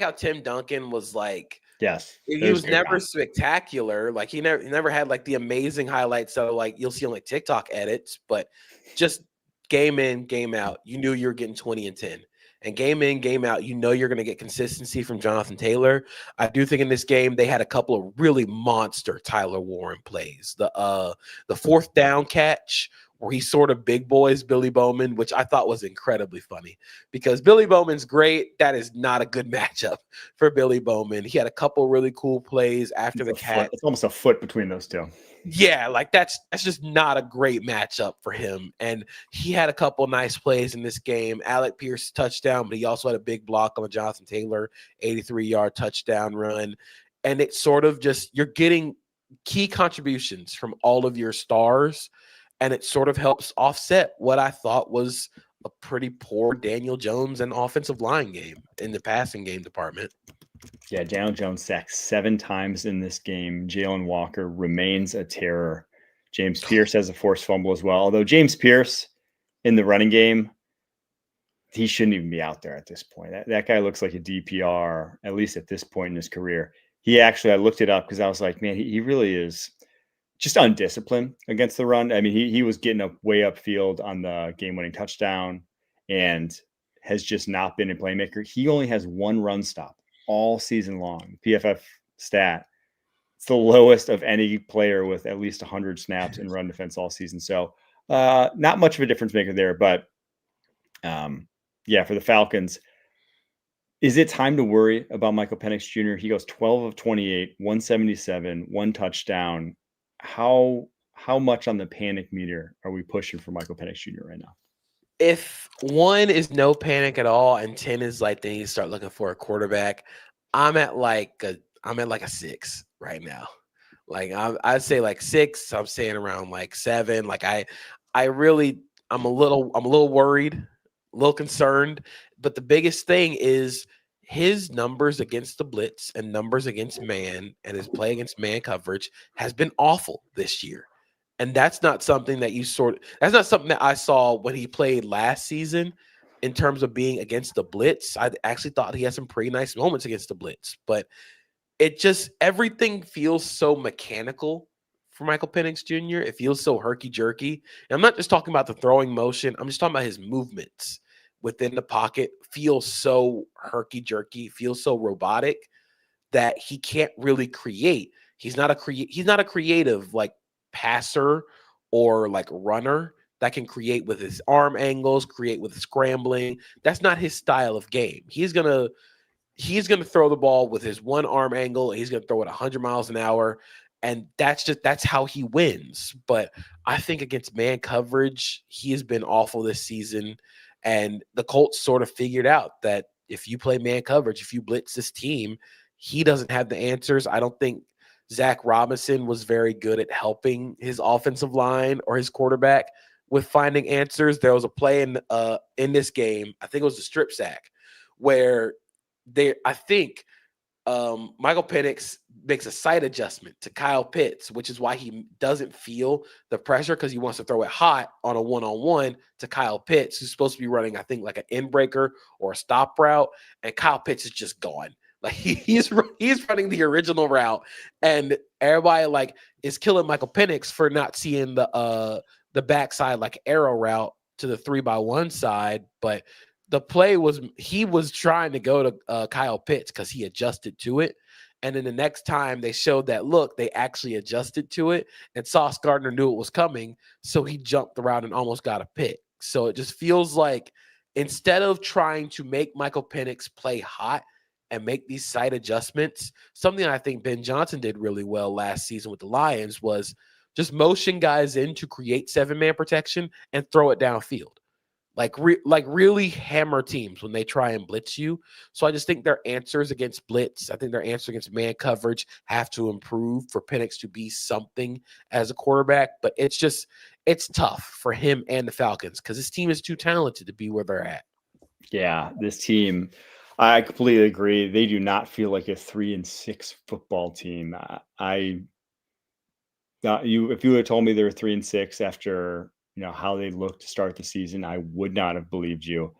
Speaker 2: how Tim Duncan was like.
Speaker 1: Yes,
Speaker 2: he was never spectacular. Like he never had like the amazing highlights that like you'll see on like TikTok edits, but just game in, game out, you knew you were getting 20 and 10. And game in, game out, you're going to get consistency from Jonathan Taylor. I do think in this game they had a couple of really monster Tyler Warren plays. The fourth down catch where he sort of big boys Billy Bowman, which I thought was incredibly funny because Billy Bowman's great. That is not a good matchup for Billy Bowman. He had a couple really cool plays after the catch.
Speaker 1: It's almost a foot between those two.
Speaker 2: Yeah, like that's just not a great matchup for him. And he had a couple nice plays in this game. Alec Pierce touchdown, but he also had a big block on a Jonathan Taylor 83-yard touchdown run. And it's sort of just you're getting key contributions from all of your stars. And it sort of helps offset what I thought was a pretty poor Daniel Jones and offensive line game in the passing game department.
Speaker 1: Yeah, Daniel Jones sacked 7 times in this game. Jalen Walker remains a terror. James Pierce has a forced fumble as well. Although James Pierce in the running game, he shouldn't even be out there at this point. That guy looks like a DPR, at least at this point in his career. I looked it up because I was like, man, he really is just undisciplined against the run. I mean, he was getting up way upfield on the game-winning touchdown and has just not been a playmaker. He only has 1 run stop all season long. PFF stat. It's the lowest of any player with at least 100 snaps in run defense all season. So not much of a difference maker there. But for the Falcons, is it time to worry about Michael Penix Jr.? He goes 12 of 28, 177, 1 touchdown. How much on the panic meter are we pushing for Michael Penix Jr. right now?
Speaker 2: If 1 is no panic at all and 10 is like they need to start looking for a quarterback, I'm at like a 6 right now. Like I'd say like 6. I'm saying around like 7. Like I'm a little worried, a little concerned. But the biggest thing is his numbers against the blitz and numbers against man and his play against man coverage has been awful this year. And that's not something that that's not something that I saw when he played last season in terms of being against the blitz. I actually thought he had some pretty nice moments against the blitz, but everything feels so mechanical for Michael Penix Jr. It feels so herky-jerky. And I'm not just talking about the throwing motion. I'm just talking about his movements within the pocket feel so herky-jerky, feels so robotic that he can't really create. He's not a creative like passer or like runner that can create with his arm angles, create with scrambling. That's not his style of game. He's gonna throw the ball with his one arm angle. He's gonna throw it 100 miles an hour, and that's how he wins. But I think against man coverage, he has been awful this season. And the Colts sort of figured out that if you play man coverage, if you blitz this team, he doesn't have the answers. I don't think Zach Robinson was very good at helping his offensive line or his quarterback with finding answers. There was a play in this game, I think it was a strip sack, where Michael Penix makes a side adjustment to Kyle Pitts, which is why he doesn't feel the pressure because he wants to throw it hot on a one-on-one to Kyle Pitts, who's supposed to be running, I think, like an in breaker or a stop route, and Kyle Pitts is just gone. Like he's running the original route, and everybody like is killing Michael Penix for not seeing the the backside like arrow route to the 3-by-1 side, but the play was he was trying to go to Kyle Pitts because he adjusted to it. And then the next time they showed that look, they actually adjusted to it, and Sauce Gardner knew it was coming, so he jumped around and almost got a pick. So it just feels like instead of trying to make Michael Penix play hot and make these side adjustments, something I think Ben Johnson did really well last season with the Lions was just motion guys in to create 7-man protection and throw it downfield. Like really hammer teams when they try and blitz you. So I just think their answers against blitz, I think their answer against man coverage have to improve for Penix to be something as a quarterback. But it's tough for him and the Falcons because this team is too talented to be where they're at.
Speaker 1: Yeah, this team, I completely agree. They do not feel like a 3-6 football team. If you would have told me they were 3-6 after how they looked to start the season, I would not have believed you.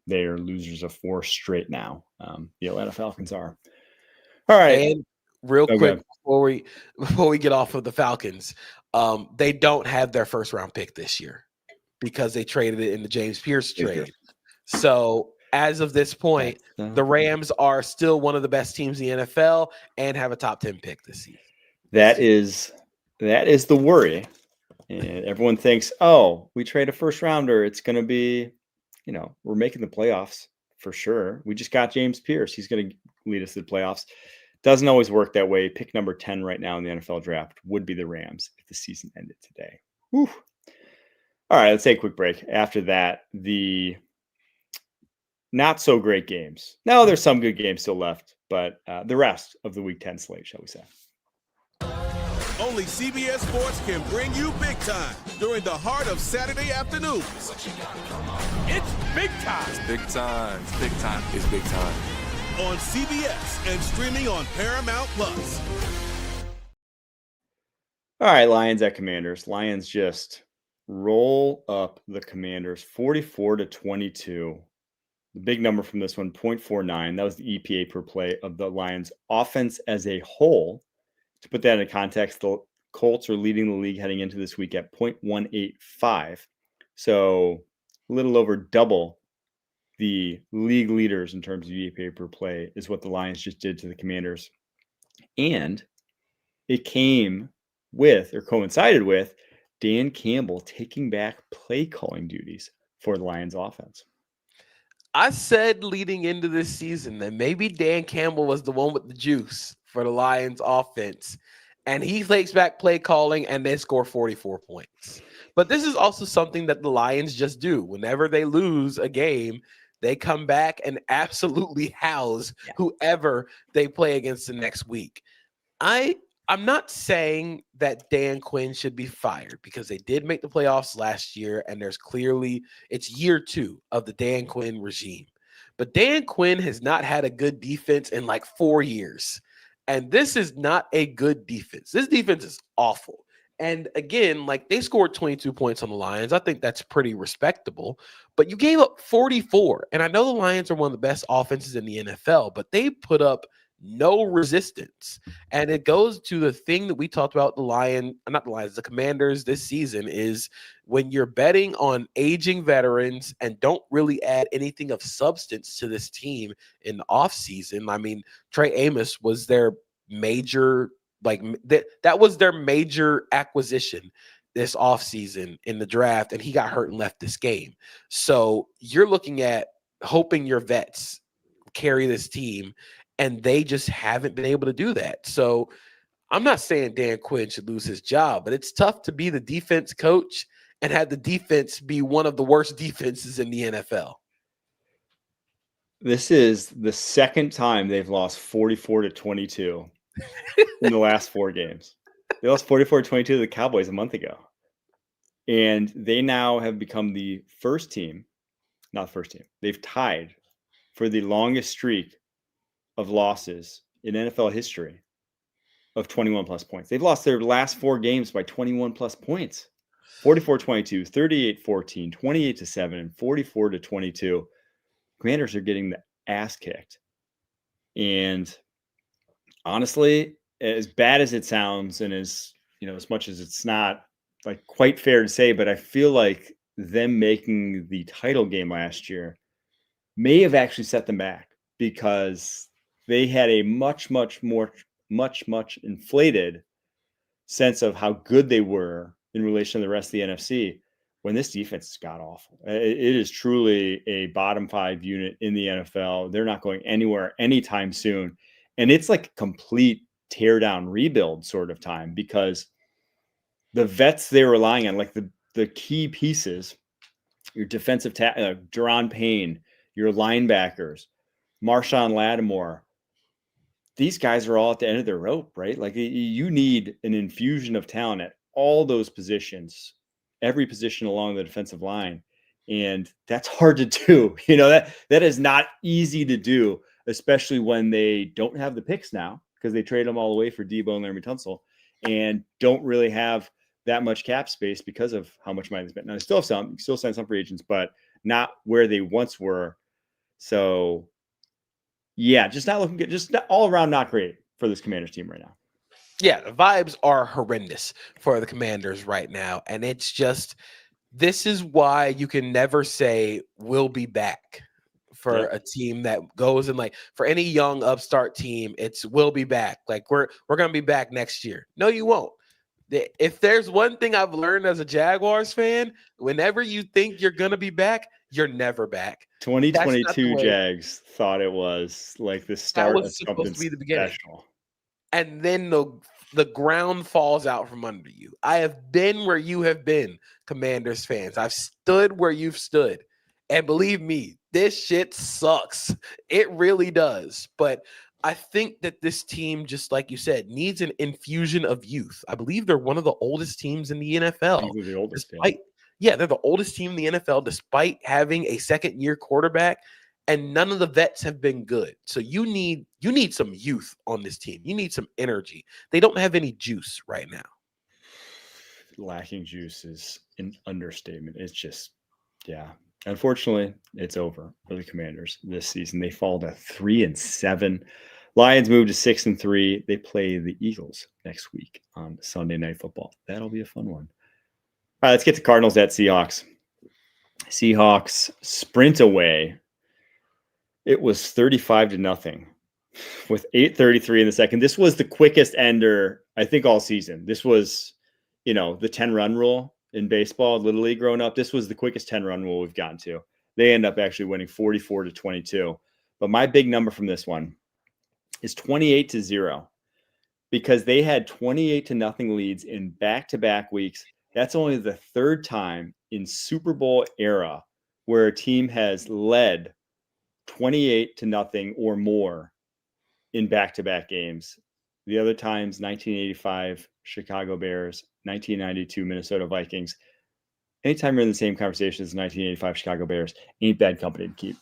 Speaker 1: They are losers of 4 straight now. The Atlanta Falcons are. All right.
Speaker 2: And real quick before we get off of the Falcons, they don't have their first round pick this year because they traded it in the James Pierce trade. So as of this point, the Rams are still one of the best teams in the NFL and have a top 10 pick this season.
Speaker 1: That is the worry. And everyone thinks, oh, we trade a first rounder, it's going to be, we're making the playoffs for sure. We just got James Pierce. He's going to lead us to the playoffs. Doesn't always work that way. Pick number 10 right now in the NFL draft would be the Rams if the season ended today. Whew. All right, let's take a quick break. After that, the not so great games. No, there's some good games still left, but the rest of the Week 10 slate, shall we say.
Speaker 4: Only CBS Sports can bring you big time during the heart of Saturday afternoons. It's big time.
Speaker 5: It's big time. It's big time. It's big time.
Speaker 4: On CBS and streaming on Paramount Plus.
Speaker 1: All right, Lions at Commanders. Lions just roll up the Commanders 44-22. The big number from this one, 0.49. That was the EPA per play of the Lions offense as a whole. To put that into context, the Colts are leading the league heading into this week at 0.185. So a little over double the league leaders in terms of EPA per play is what the Lions just did to the Commanders. And it came with, or coincided with, Dan Campbell taking back play calling duties for the Lions offense.
Speaker 2: I said leading into this season that maybe Dan Campbell was the one with the juice for the Lions offense, and he takes back play calling and they score 44 points. But this is also something that the Lions just do. Whenever they lose a game, they come back and absolutely house whoever they play against the next week. I'm not saying that Dan Quinn should be fired because they did make the playoffs last year, and it's year 2 of the Dan Quinn regime. But Dan Quinn has not had a good defense in like 4 years. And this is not a good defense. This defense is awful. And again, like they scored 22 points on the Lions. I think that's pretty respectable. But you gave up 44. And I know the Lions are one of the best offenses in the NFL, but they put up no resistance. And it goes to the thing that we talked about the Commanders this season is when you're betting on aging veterans and don't really add anything of substance to this team in the offseason. I mean, Trey Amos was their major, that was their major acquisition this offseason in the draft, and he got hurt and left this game. So you're looking at hoping your vets carry this team, and they just haven't been able to do that. So I'm not saying Dan Quinn should lose his job, but it's tough to be the defense coach and have the defense be one of the worst defenses in the NFL.
Speaker 1: This is the second time they've lost 44-22 in the last 4 games. They lost 44-22 to the Cowboys a month ago. And they now have become the first team, not the first team. They've tied for the longest streak of losses in NFL history of 21 plus points. They've lost their last 4 games by 21 plus points. 44-22, 38-14, 28-7, and 44-22. Commanders are getting the ass kicked. And honestly, as bad as it sounds, and as much as it's not like quite fair to say, but I feel like them making the title game last year may have actually set them back because they had a much inflated sense of how good they were in relation to the rest of the NFC when this defense has got awful. It is truly a bottom 5 unit in the NFL. They're not going anywhere anytime soon. And it's like a complete tear down rebuild sort of time because the vets they're relying on, like the key pieces, your defensive Deron Payne, your linebackers, Marshawn Lattimore, these guys are all at the end of their rope, right? Like you need an infusion of talent at all those positions, every position along the defensive line. And that's hard to do. That is not easy to do, especially when they don't have the picks now because they trade them all away for Debo and Laremy Tunsil and don't really have that much cap space because of how much money they spent. Now they still have some, still sign some free agents, but not where they once were. So yeah, just not looking good. Just all around not great for this Commanders team right now.
Speaker 2: Yeah, the vibes are horrendous for the Commanders right now. And it's just, this is why you can never say we'll be back for a team that goes and like for any young upstart team, it's we'll be back. Like we're going to be back next year. No, you won't. If there's one thing I've learned as a Jaguars fan, whenever you think you're going to be back, you're never back.
Speaker 1: 2022 Jags thought it was like the start of something special.
Speaker 2: And then the ground falls out from under you. I have been where you have been, Commanders fans. I've stood where you've stood. And believe me, this shit sucks. It really does. But I think that this team, just like you said, needs an infusion of youth. I believe they're one of the oldest teams in the NFL.
Speaker 1: They're the oldest.
Speaker 2: They're the oldest team in the NFL, despite having a second-year quarterback, and none of the vets have been good. So you need some youth on this team. You need some energy. They don't have any juice right now.
Speaker 1: Lacking juice is an understatement. It's just, yeah. Unfortunately, it's over for the Commanders this season. They fall to 3-7. Lions move to 6-3. They play the Eagles next week on Sunday Night Football. That'll be a fun one. All right, let's get to Cardinals at Seahawks. Seahawks sprint away. It was 35-0 with 8:33 in the second. This was the quickest ender, I think, all season. This was, the 10-run rule in baseball, Little League growing up. This was the quickest 10-run rule we've gotten to. They end up actually winning 44-22. But my big number from this one is 28-0 because they had 28-0 leads in back-to-back weeks. That's only the third time in Super Bowl era where a team has led 28-0 or more in back-to-back games. The other times, 1985 Chicago Bears, 1992 Minnesota Vikings. Anytime you're in the same conversation as 1985 Chicago Bears, ain't bad company to keep.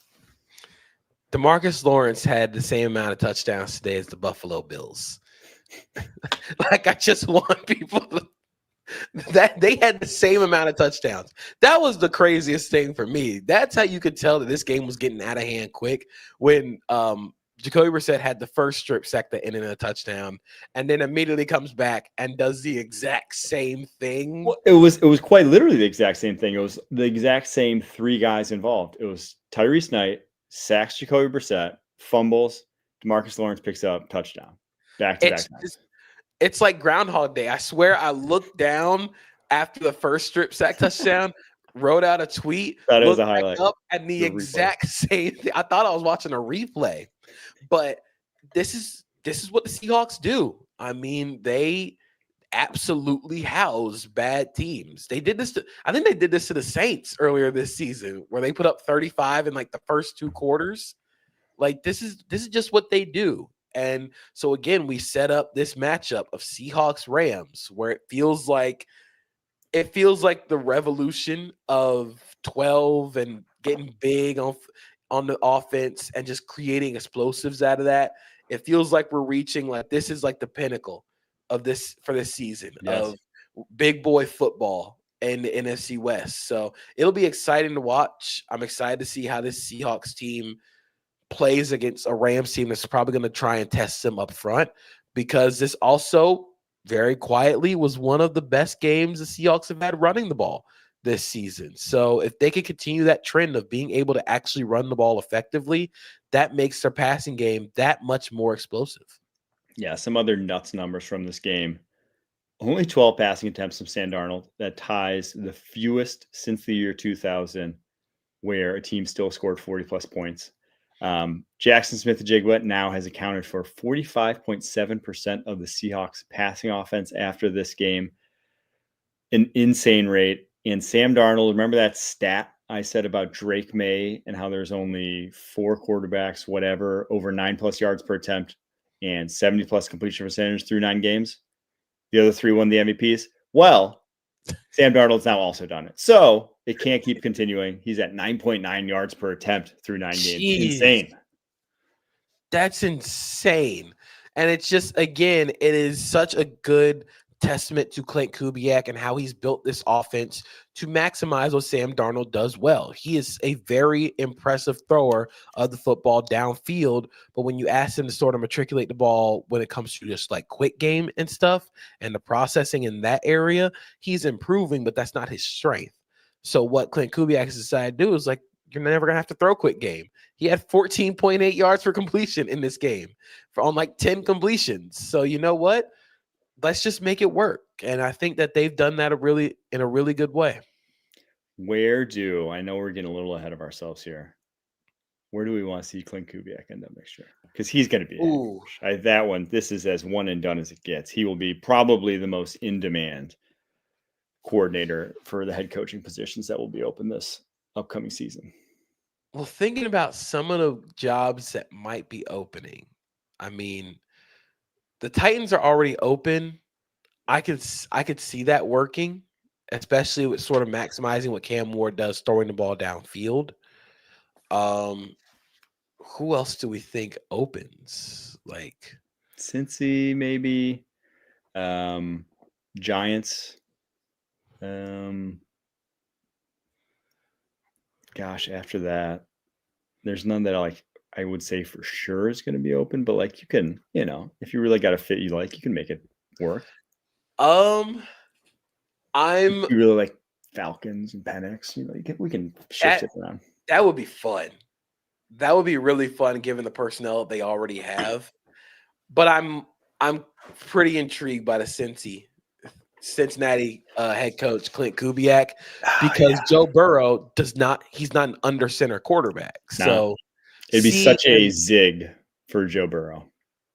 Speaker 2: DeMarcus Lawrence had the same amount of touchdowns today as the Buffalo Bills. Like, I just want people to, that they had the same amount of touchdowns. That was the craziest thing for me. That's how you could tell that this game was getting out of hand quick when Jacoby Brissett had the first strip sack that ended in a touchdown, and then immediately comes back and does the exact same thing.
Speaker 1: Well, it was quite literally the exact same thing. It was the exact same three guys involved. It was Tyrese Knight, sacks Jacoby Brissett, fumbles, DeMarcus Lawrence picks up, touchdown. Back-to-back.
Speaker 2: It's like Groundhog Day. I swear I looked down after the first strip sack touchdown, wrote out a tweet,
Speaker 1: that is a highlight.
Speaker 2: Up, and the exact same thing. I thought I was watching a replay. But this is what the Seahawks do. I mean, they absolutely house bad teams. They did this I think they did this to the Saints earlier this season where they put up 35 in like the first two quarters. Like this is just what they do. And so again, we set up this matchup of Seahawks-Rams where it feels like the revolution of 12 and getting big on the offense and just creating explosives out of that. It feels like we're reaching, like this is like the pinnacle of this for this season of big boy football in the NFC West. So it'll be exciting to watch. I'm excited to see how this Seahawks team plays against a Rams team that's probably going to try and test them up front, because this also very quietly was one of the best games the Seahawks have had running the ball this season. So if they can continue that trend of being able to actually run the ball effectively, that makes their passing game that much more explosive.
Speaker 1: Yeah, some other nuts numbers from this game. Only 12 passing attempts from Sam Darnold. That ties the fewest since the year 2000, where a team still scored 40-plus points. Jackson Smith-Njigba now has accounted for 45.7% of the Seahawks passing offense after this game. An insane rate. And Sam Darnold, remember that stat I said about Drake May and how there's only 4 quarterbacks, whatever, over 9+ yards per attempt and 70+ completion percentage through 9 games? The other 3 won the MVPs. Well, Sam Darnold's now also done it. So it can't keep continuing. He's at 9.9 yards per attempt through 9 games. Insane.
Speaker 2: That's insane. And it's just, again, it is such a good testament to Clint Kubiak and how he's built this offense to maximize what Sam Darnold does well. He is a very impressive thrower of the football downfield, but when you ask him to sort of matriculate the ball when it comes to just like quick game and stuff and the processing in that area, he's improving, but that's not his strength. So what Clint Kubiak has decided to do is like, you're never going to have to throw quick game. He had 14.8 yards for completion in this game on like 10 completions. So you know what? Let's just make it work. And I think that they've done that in a really good way.
Speaker 1: I know we're getting a little ahead of ourselves here. Where do we want to see Clint Kubiak end up next year? Because he's going to be that one. This is as one and done as it gets. He will be probably the most in-demand coordinator for the head coaching positions that will be open this upcoming season.
Speaker 2: Well, thinking about some of the jobs that might be opening, I mean, the Titans are already open. I could see that working, especially with sort of maximizing what Cam Ward does, throwing the ball downfield. Who else do we think opens? Like
Speaker 1: Cincy, maybe. Giants. After that, there's none that I would say for sure is going to be open, but like you can, if you really got a fit you like, you can make it work. You really like Falcons and Penix, we can shift it around.
Speaker 2: That would be fun. That would be really fun given the personnel they already have. But I'm pretty intrigued by the Cincinnati head coach Clint Kubiak because Joe Burrow he's not an under center quarterback. No. So
Speaker 1: it'd be such a zig for Joe Burrow.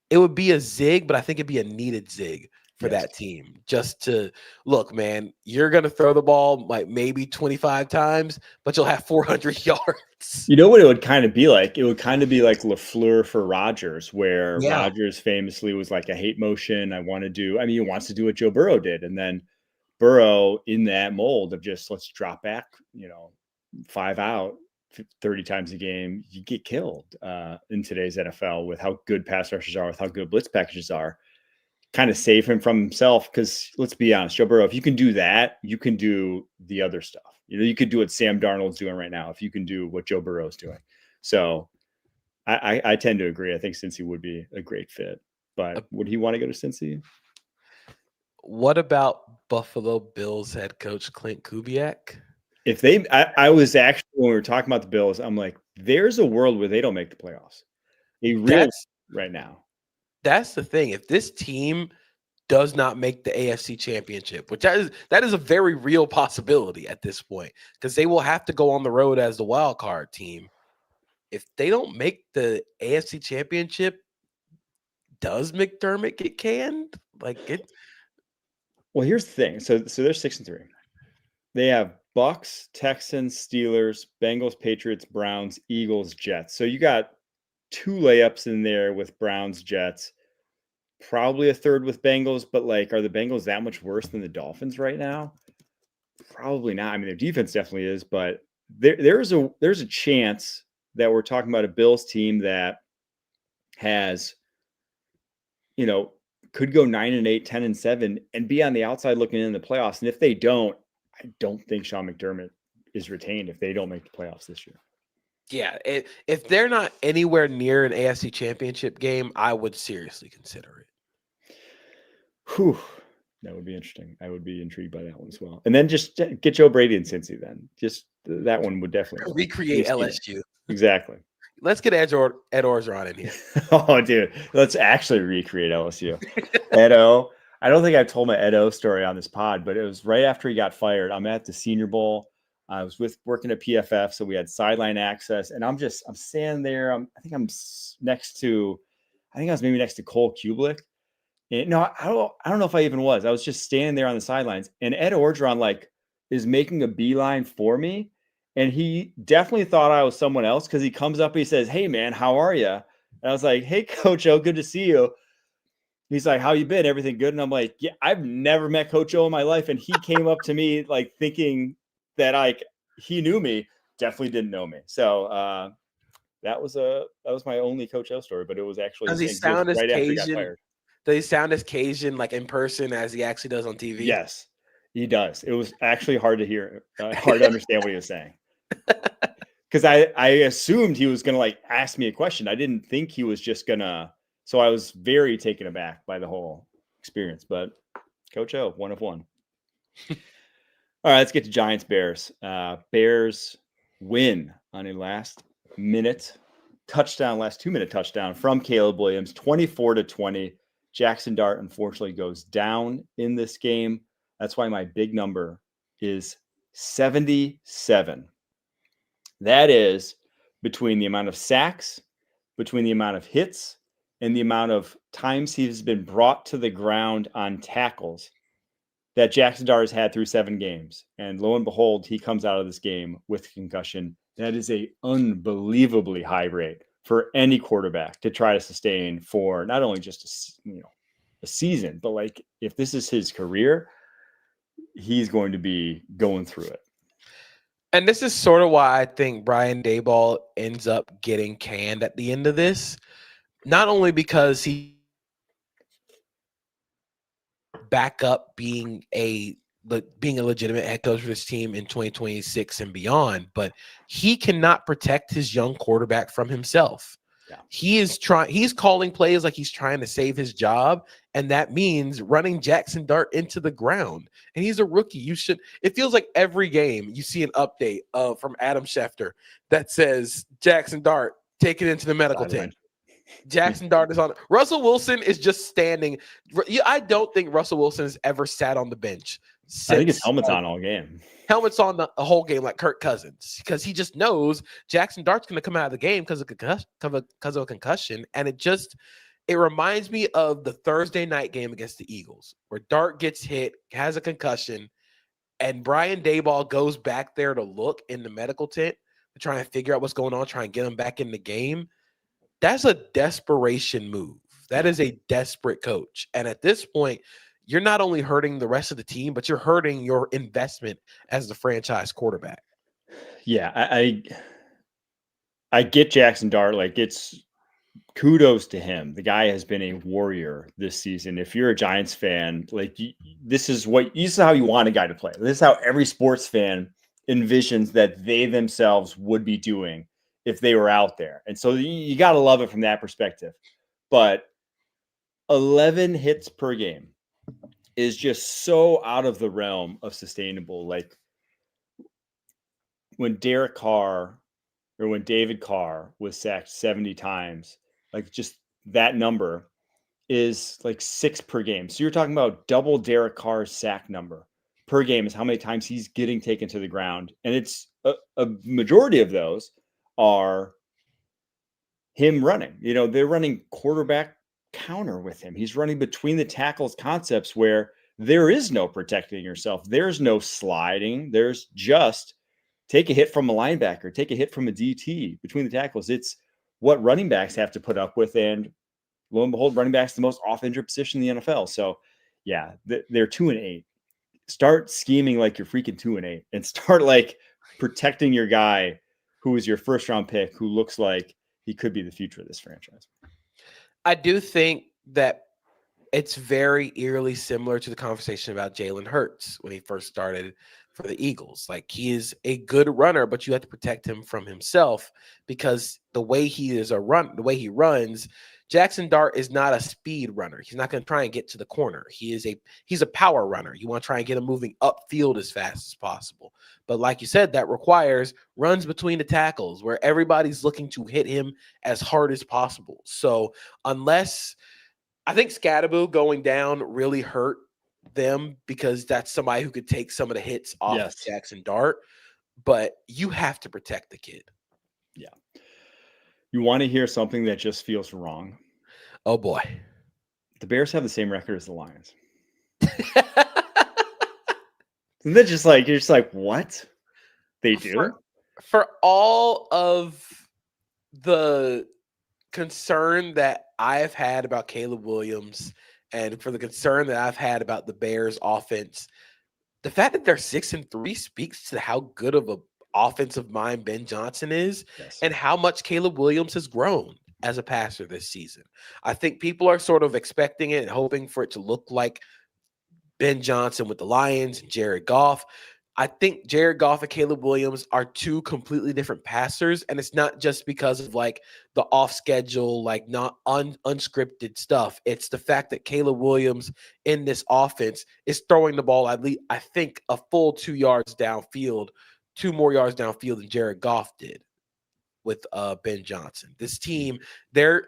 Speaker 2: It would be a zig, but I think it'd be a needed zig for that team. Just to look, man, you're going to throw the ball like maybe 25 times, but you'll have 400 yards.
Speaker 1: You know what it would kind of be like? It would kind of be like LaFleur for Rodgers, where Rodgers famously was like a hate motion. He wants to do what Joe Burrow did. And then Burrow in that mold of just let's drop back, 5 out 30 times a game, you get killed in today's NFL with how good pass rushers are, with how good blitz packages are. Kind of save him from himself, because let's be honest, Joe Burrow, if you can do that, you can do the other stuff. You could do what Sam Darnold's doing right now if you can do what Joe Burrow's doing. So I tend to agree. I think Cincy would be a great fit. But would he want to go to Cincy?
Speaker 2: What about Buffalo Bills head coach Clint Kubiak?
Speaker 1: I was actually, when we were talking about the Bills, I'm like, there's a world where they don't make the playoffs. Right now.
Speaker 2: That's the thing. If this team does not make the AFC Championship, which that is a very real possibility at this point, because they will have to go on the road as the wild card team. If they don't make the AFC Championship, does McDermott get canned?
Speaker 1: Well, here's the thing. So they're 6-3. They have Bucks, Texans, Steelers, Bengals, Patriots, Browns, Eagles, Jets. So you got 2 layups in there with Browns, Jets, probably a third with Bengals, but are the Bengals that much worse than the Dolphins right now? Probably not. I mean, their defense definitely is, but there's a chance that we're talking about a Bills team that has, could go 9-8, 10-7, and be on the outside looking in the playoffs. And if they don't, I don't think Sean McDermott is retained if they don't make the playoffs this year.
Speaker 2: Yeah, if they're not anywhere near an AFC Championship game, I would seriously consider it.
Speaker 1: Whew, that would be interesting. I would be intrigued by that one as well. And then just get Joe Brady and Cincy then. Just that one would definitely work.
Speaker 2: Recreate LSU.
Speaker 1: Exactly.
Speaker 2: Let's get Ed Orgeron in here.
Speaker 1: Oh, dude. Let's actually recreate LSU. Edo. I don't think I've told my Edo story on this pod, but it was right after he got fired. I'm at the Senior Bowl. I was working at PFF, so we had sideline access, and I'm standing there. I think I was next to Cole Kublik. And no, I don't know if I even was. I was just standing there on the sidelines, and Ed Orgeron is making a beeline for me, and he definitely thought I was someone else because he comes up and he says, "Hey man, how are you?" And I was like, "Hey Coach O, good to see you." He's like, "How you been? Everything good?" And I'm like, "Yeah, I've never met Coach O in my life," and he came up to me thinking that he knew me. Definitely didn't know me. So that was my only Coach O story, but it was actually
Speaker 2: Does he sound as
Speaker 1: right after he got
Speaker 2: Cajun?
Speaker 1: fired.
Speaker 2: Does he sound as Cajun in person as he actually does on TV?
Speaker 1: Yes, he does. It was actually hard to hear, hard to understand what he was saying. Because I assumed he was gonna ask me a question. I didn't think he was just gonna. So I was very taken aback by the whole experience. But Coach O, 1 of 1. All right, let's get to Giants Bears. Bears win on a last 2-minute touchdown from Caleb Williams, 24-20. Jackson Dart unfortunately goes down in this game. That's why my big number is 77. That is between the amount of sacks, between the amount of hits, and the amount of times he's been brought to the ground on tackles that Jackson Dart has had through 7 games. And lo and behold, he comes out of this game with concussion. That is a unbelievably high rate for any quarterback to try to sustain for not only just a season, but if this is his career, he's going to be going through it.
Speaker 2: And this is sort of why I think Brian Daboll ends up getting canned at the end of this. Not only because he back up being a legitimate head coach for this team in 2026 and beyond, but he cannot protect his young quarterback from himself. Yeah. He's calling plays like he's trying to save his job, and that means running Jackson Dart into the ground. And he's a rookie. It feels like every game you see an update from Adam Schefter that says Jackson Dart taken into the medical tent. Jackson Dart is on. Russell Wilson is just standing. I don't think Russell Wilson has ever sat on the bench.
Speaker 1: I think his helmet's on all game.
Speaker 2: Helmet's on the whole game like Kirk Cousins, because he just knows Jackson Dart's going to come out of the game because of a concussion. And it reminds me of the Thursday night game against the Eagles, where Dart gets hit, has a concussion, and Brian Daboll goes back there to look in the medical tent to try and figure out what's going on, try and get him back in the game. That's a desperation move. That is a desperate coach. And at this point, you're not only hurting the rest of the team, but you're hurting your investment as the franchise quarterback.
Speaker 1: Yeah, I get Jackson Dart. It's kudos to him. The guy has been a warrior this season. If you're a Giants fan, this is how you want a guy to play. This is how every sports fan envisions that they themselves would be doing if they were out there. And so you got to love it from that perspective. But 11 hits per game is just so out of the realm of sustainable. When David Carr was sacked 70 times, just that number is 6 per game. So you're talking about double Derek Carr's sack number per game is how many times he's getting taken to the ground. And it's a majority of those are him running. They're running quarterback counter with him. He's running between the tackles concepts where there is no protecting yourself. There's no sliding. There's just take a hit from a linebacker, take a hit from a DT between the tackles. It's what running backs have to put up with. And lo and behold, running back's the most off-injured position in the NFL. So yeah, they're 2-8. Start scheming like you're freaking 2-8 and start protecting your guy who is your first round pick, who looks like he could be the future of this franchise.
Speaker 2: I do think that it's very eerily similar to the conversation about Jalen Hurts when he first started for the Eagles. He is a good runner, but you have to protect him from himself, because the way he runs, Jackson Dart is not a speed runner. He's not going to try and get to the corner. He's a power runner. You want to try and get him moving upfield as fast as possible. But like you said, that requires runs between the tackles where everybody's looking to hit him as hard as possible. So unless I think Scadaboo going down really hurt them because that's somebody who could take some of the hits off of Jackson Dart, but you have to protect the kid.
Speaker 1: Yeah. You want to hear something that just feels wrong?
Speaker 2: Oh boy.
Speaker 1: The Bears have the same record as the Lions. Isn't that just like, you're just like, what? They do?
Speaker 2: For all of the concern that I've had about Caleb Williams and for the concern that I've had about the Bears offense, the fact that they're 6-3 speaks to how good of a offensive mind Ben Johnson is and how much Caleb Williams has grown as a passer this season. I think people are sort of expecting it and hoping for it to look like Ben Johnson with the Lions and Jared Goff. I think Jared Goff and Caleb Williams are two completely different passers, and it's not just because of like the off schedule, like not unscripted stuff. It's the fact that Caleb Williams in this offense is throwing the ball at least, I think, a full 2 yards downfield, 2 more yards downfield than Jared Goff did with Ben Johnson. This team, their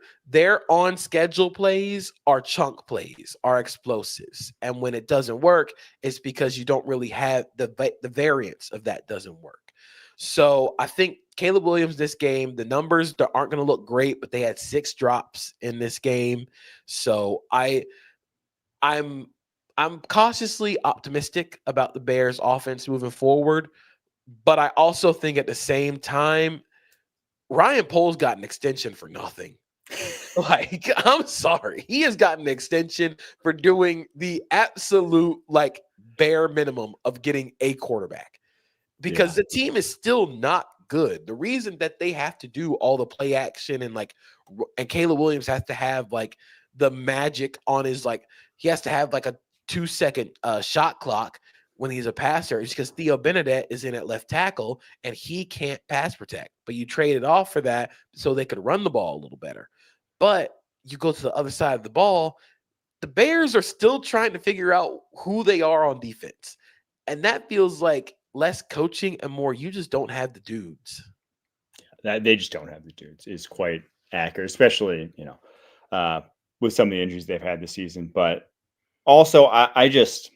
Speaker 2: on schedule plays are chunk plays, are explosives. And when it doesn't work, it's because you don't really have the variance of that doesn't work. So I think Caleb Williams this game, the numbers aren't going to look great, but they had 6 drops in this game. So I'm cautiously optimistic about the Bears offense moving forward. But I also think at the same time, Ryan Poles got an extension for nothing. Like, I'm sorry. He has gotten an extension for doing the absolute, like, bare minimum of getting a quarterback because the team is still not good. The reason that they have to do all the play action and Caleb Williams has to have, like, the magic on his, like, he has to have, like, a 2-second shot clock when he's a passer is because Theo Benedette is in at left tackle and he can't pass protect. But you traded off for that so they could run the ball a little better. But you go to the other side of the ball, the Bears are still trying to figure out who they are on defense. And that feels like less coaching and more you just don't have the dudes.
Speaker 1: That they just don't have the dudes is quite accurate, especially, with some of the injuries they've had this season. But also, I just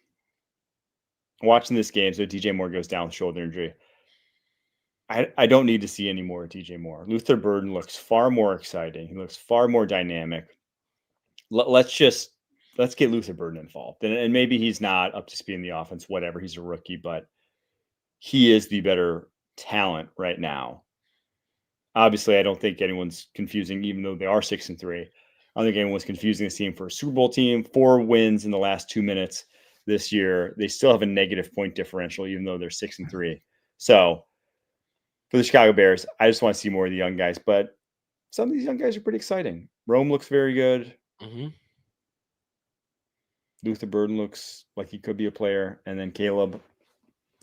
Speaker 1: watching this game, so DJ Moore goes down with shoulder injury. I don't need to see any more of DJ Moore. Luther Burden looks far more exciting. He looks far more dynamic. Let's get Luther Burden involved. And maybe he's not up to speed in the offense, whatever. He's a rookie, but he is the better talent right now. Obviously, I don't think anyone's confusing, even though they are 6-3. I don't think anyone's confusing this team for a Super Bowl team. 4 wins in the last 2 minutes this year. They still have a negative point differential, even though they're 6-3. So for the Chicago Bears, I just want to see more of the young guys. But some of these young guys are pretty exciting. Rome looks very good.
Speaker 2: Mm-hmm.
Speaker 1: Luther Burden looks like he could be a player. And then Caleb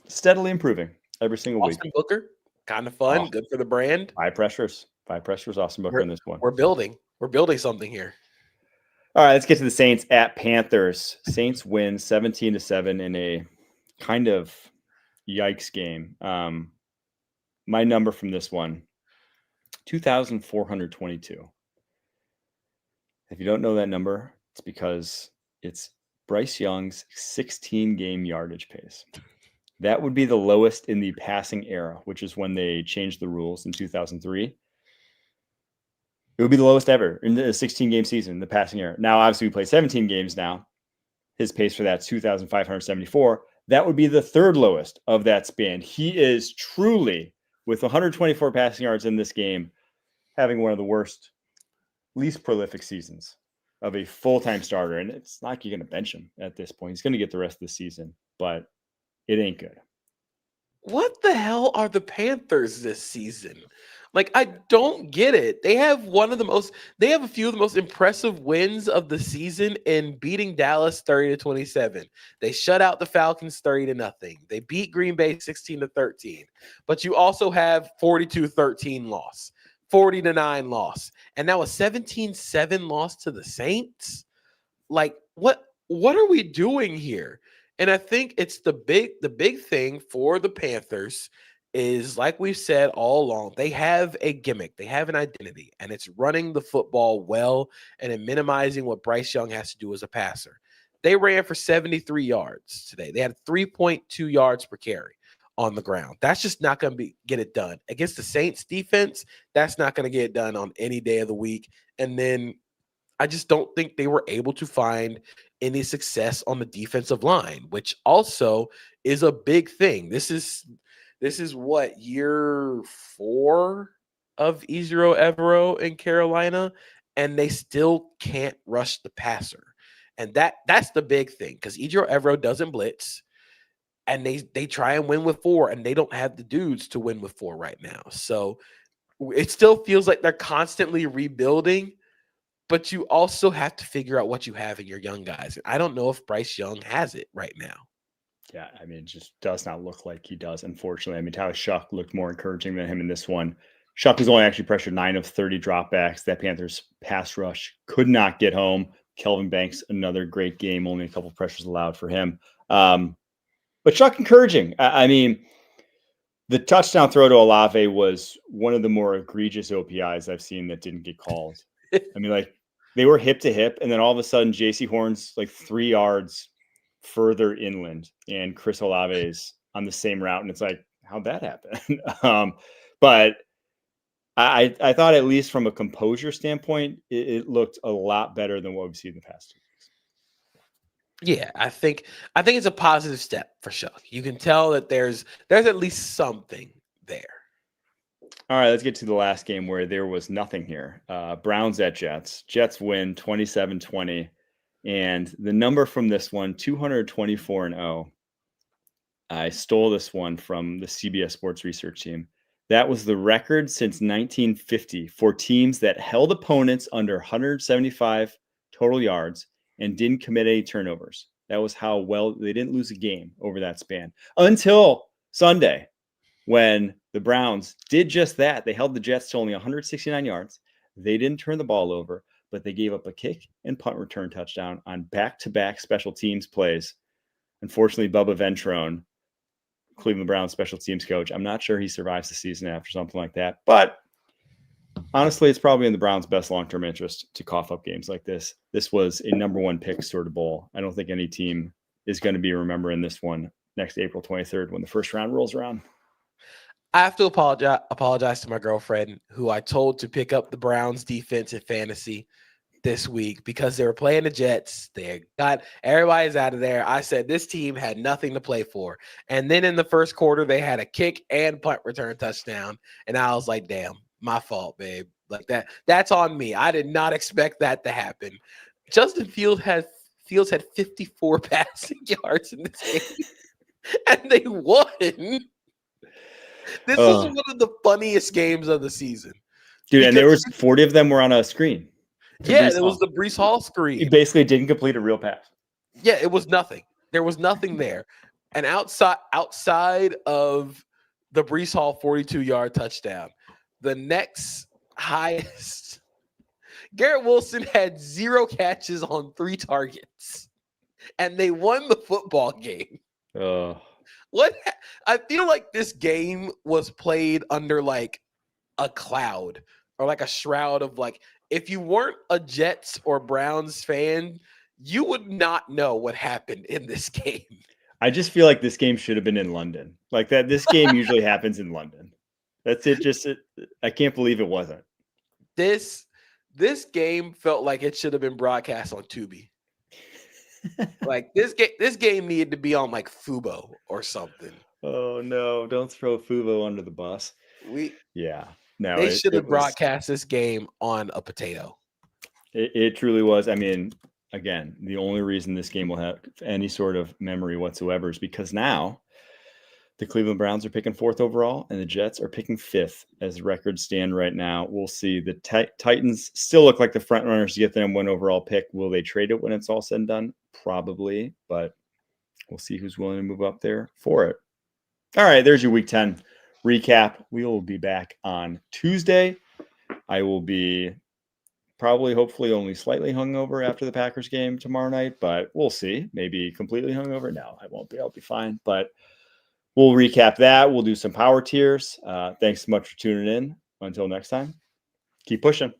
Speaker 1: steadily improving every single week.
Speaker 2: Austin Booker, kind of fun. Good for the brand.
Speaker 1: High pressures. Austin Booker in this one.
Speaker 2: We're building something here.
Speaker 1: All right, let's get to the Saints at Panthers. Saints win 17-7 in a kind of yikes game. My number from this one, 2,422. If you don't know that number, it's because it's Bryce Young's 16-game yardage pace. That would be the lowest in the passing era, which is when they changed the rules in 2003. It would be the lowest ever in the 16-game season, the passing era. Now, obviously, we play 17 games now. His pace for that's 2,574. That would be the third lowest of that span. He is truly, with 124 passing yards in this game, having one of the worst, least prolific seasons of a full-time starter. And it's not like you're going to bench him at this point. He's going to get the rest of the season, but it ain't good.
Speaker 2: What the hell are the Panthers this season? Like, I don't get it. They have a few of the most impressive wins of the season in beating Dallas 30-27. They shut out the Falcons 30-0. They beat Green Bay 16-13. But you also have 42-13 loss. 40-9 loss. And now a 17-7 loss to the Saints. Like, what are we doing here? And I think it's the big thing for the Panthers is, like we've said all along, they have a gimmick, they have an identity, and it's running the football well and in minimizing what Bryce Young has to do as a passer. They ran for 73 yards today. They had 3.2 yards per carry on the ground. That's just not going to get it done. Against the Saints defense, that's not going to get it done on any day of the week. And then I just don't think they were able to find any success on the defensive line, which also is a big thing. This is what, year 4 of Ezero Evero in Carolina, and they still can't rush the passer. And that's the big thing, because Ezero Evero doesn't blitz, and they try and win with 4, and they don't have the dudes to win with 4 right now. So it still feels like they're constantly rebuilding, but you also have to figure out what you have in your young guys. And I don't know if Bryce Young has it right now.
Speaker 1: Yeah, I mean, it just does not look like he does, unfortunately. I mean, Tyler Shuck looked more encouraging than him in this one. Shuck was only actually pressured 9 of 30 dropbacks. That Panthers pass rush could not get home. Kelvin Banks, another great game, only a couple of pressures allowed for him. But Shuck encouraging. I mean, the touchdown throw to Olave was one of the more egregious OPIs I've seen that didn't get called. I mean, like, they were hip to hip, and then all of a sudden, JC Horn's like 3 yards further inland, and Chris Olave's on the same route, and it's like, how'd that happen? But I thought, at least from a composure standpoint, it looked a lot better than what we've seen in the past 2 weeks.
Speaker 2: Yeah, I think it's a positive step for Shuck. You can tell that there's at least something there.
Speaker 1: All right, let's get to the last game where there was nothing here. Browns at Jets. Jets win 27-20. And the number from this one, 224-0. I stole this one from the CBS Sports research team. That was the record since 1950 for teams that held opponents under 175 total yards and didn't commit any turnovers. That was how well they didn't lose a game over that span until Sunday, when the Browns did just that. They held the Jets to only 169 yards. They didn't turn the ball over, but they gave up a kick and punt return touchdown on back-to-back special teams plays. Unfortunately, Bubba Ventrone, Cleveland Browns special teams coach, I'm not sure he survives the season after something like that. But honestly, it's probably in the Browns' best long-term interest to cough up games like this. This was a number 1 pick sort of bowl. I don't think any team is going to be remembering this one next April 23rd when the first round rolls around.
Speaker 2: I have to apologize to my girlfriend, who I told to pick up the Browns defense in fantasy this week because they were playing the Jets. They got everybody's out of there. I said this team had nothing to play for. And then in the first quarter, they had a kick and punt return touchdown. And I was like, damn, my fault, babe. Like that's on me. I did not expect that to happen. Justin Fields had 54 passing yards in this game, and they won. This was one of the funniest games of the season.
Speaker 1: Dude, and there was 40 of them were on a screen.
Speaker 2: Yeah, it was the Breece Hall screen.
Speaker 1: He basically didn't complete a real pass.
Speaker 2: Yeah, it was nothing. There was nothing there. And outside of the Breece Hall 42-yard touchdown, the next highest, Garrett Wilson had 0 catches on 3 targets, and they won the football game. I feel like this game was played under like a cloud or like a shroud of like, if you weren't a Jets or Browns fan, you would not know what happened in this game.
Speaker 1: I just feel like this game should have been in London. Like that, this game usually happens in London. That's it. I can't believe it wasn't.
Speaker 2: This game felt like it should have been broadcast on Tubi. Like this game needed to be on like Fubo or something.
Speaker 1: Oh no! Don't throw Fubo under the bus. They should
Speaker 2: have broadcast this game on a potato.
Speaker 1: It truly was. I mean, again, the only reason this game will have any sort of memory whatsoever is because now the Cleveland Browns are picking 4th overall, and the Jets are picking 5th as records stand right now. We'll see. The Titans still look like the front runners to get the #1 overall pick. Will they trade it when it's all said and done? Probably, but we'll see who's willing to move up there for it. All right, there's your Week 10 recap. We will be back on Tuesday I will be probably, hopefully, only slightly hungover after the Packers game tomorrow night, but we'll see. Maybe completely hungover. No, I won't be. I'll be fine. But we'll recap that. We'll do some power tiers. Thanks so much for tuning in. Until next time, keep pushing.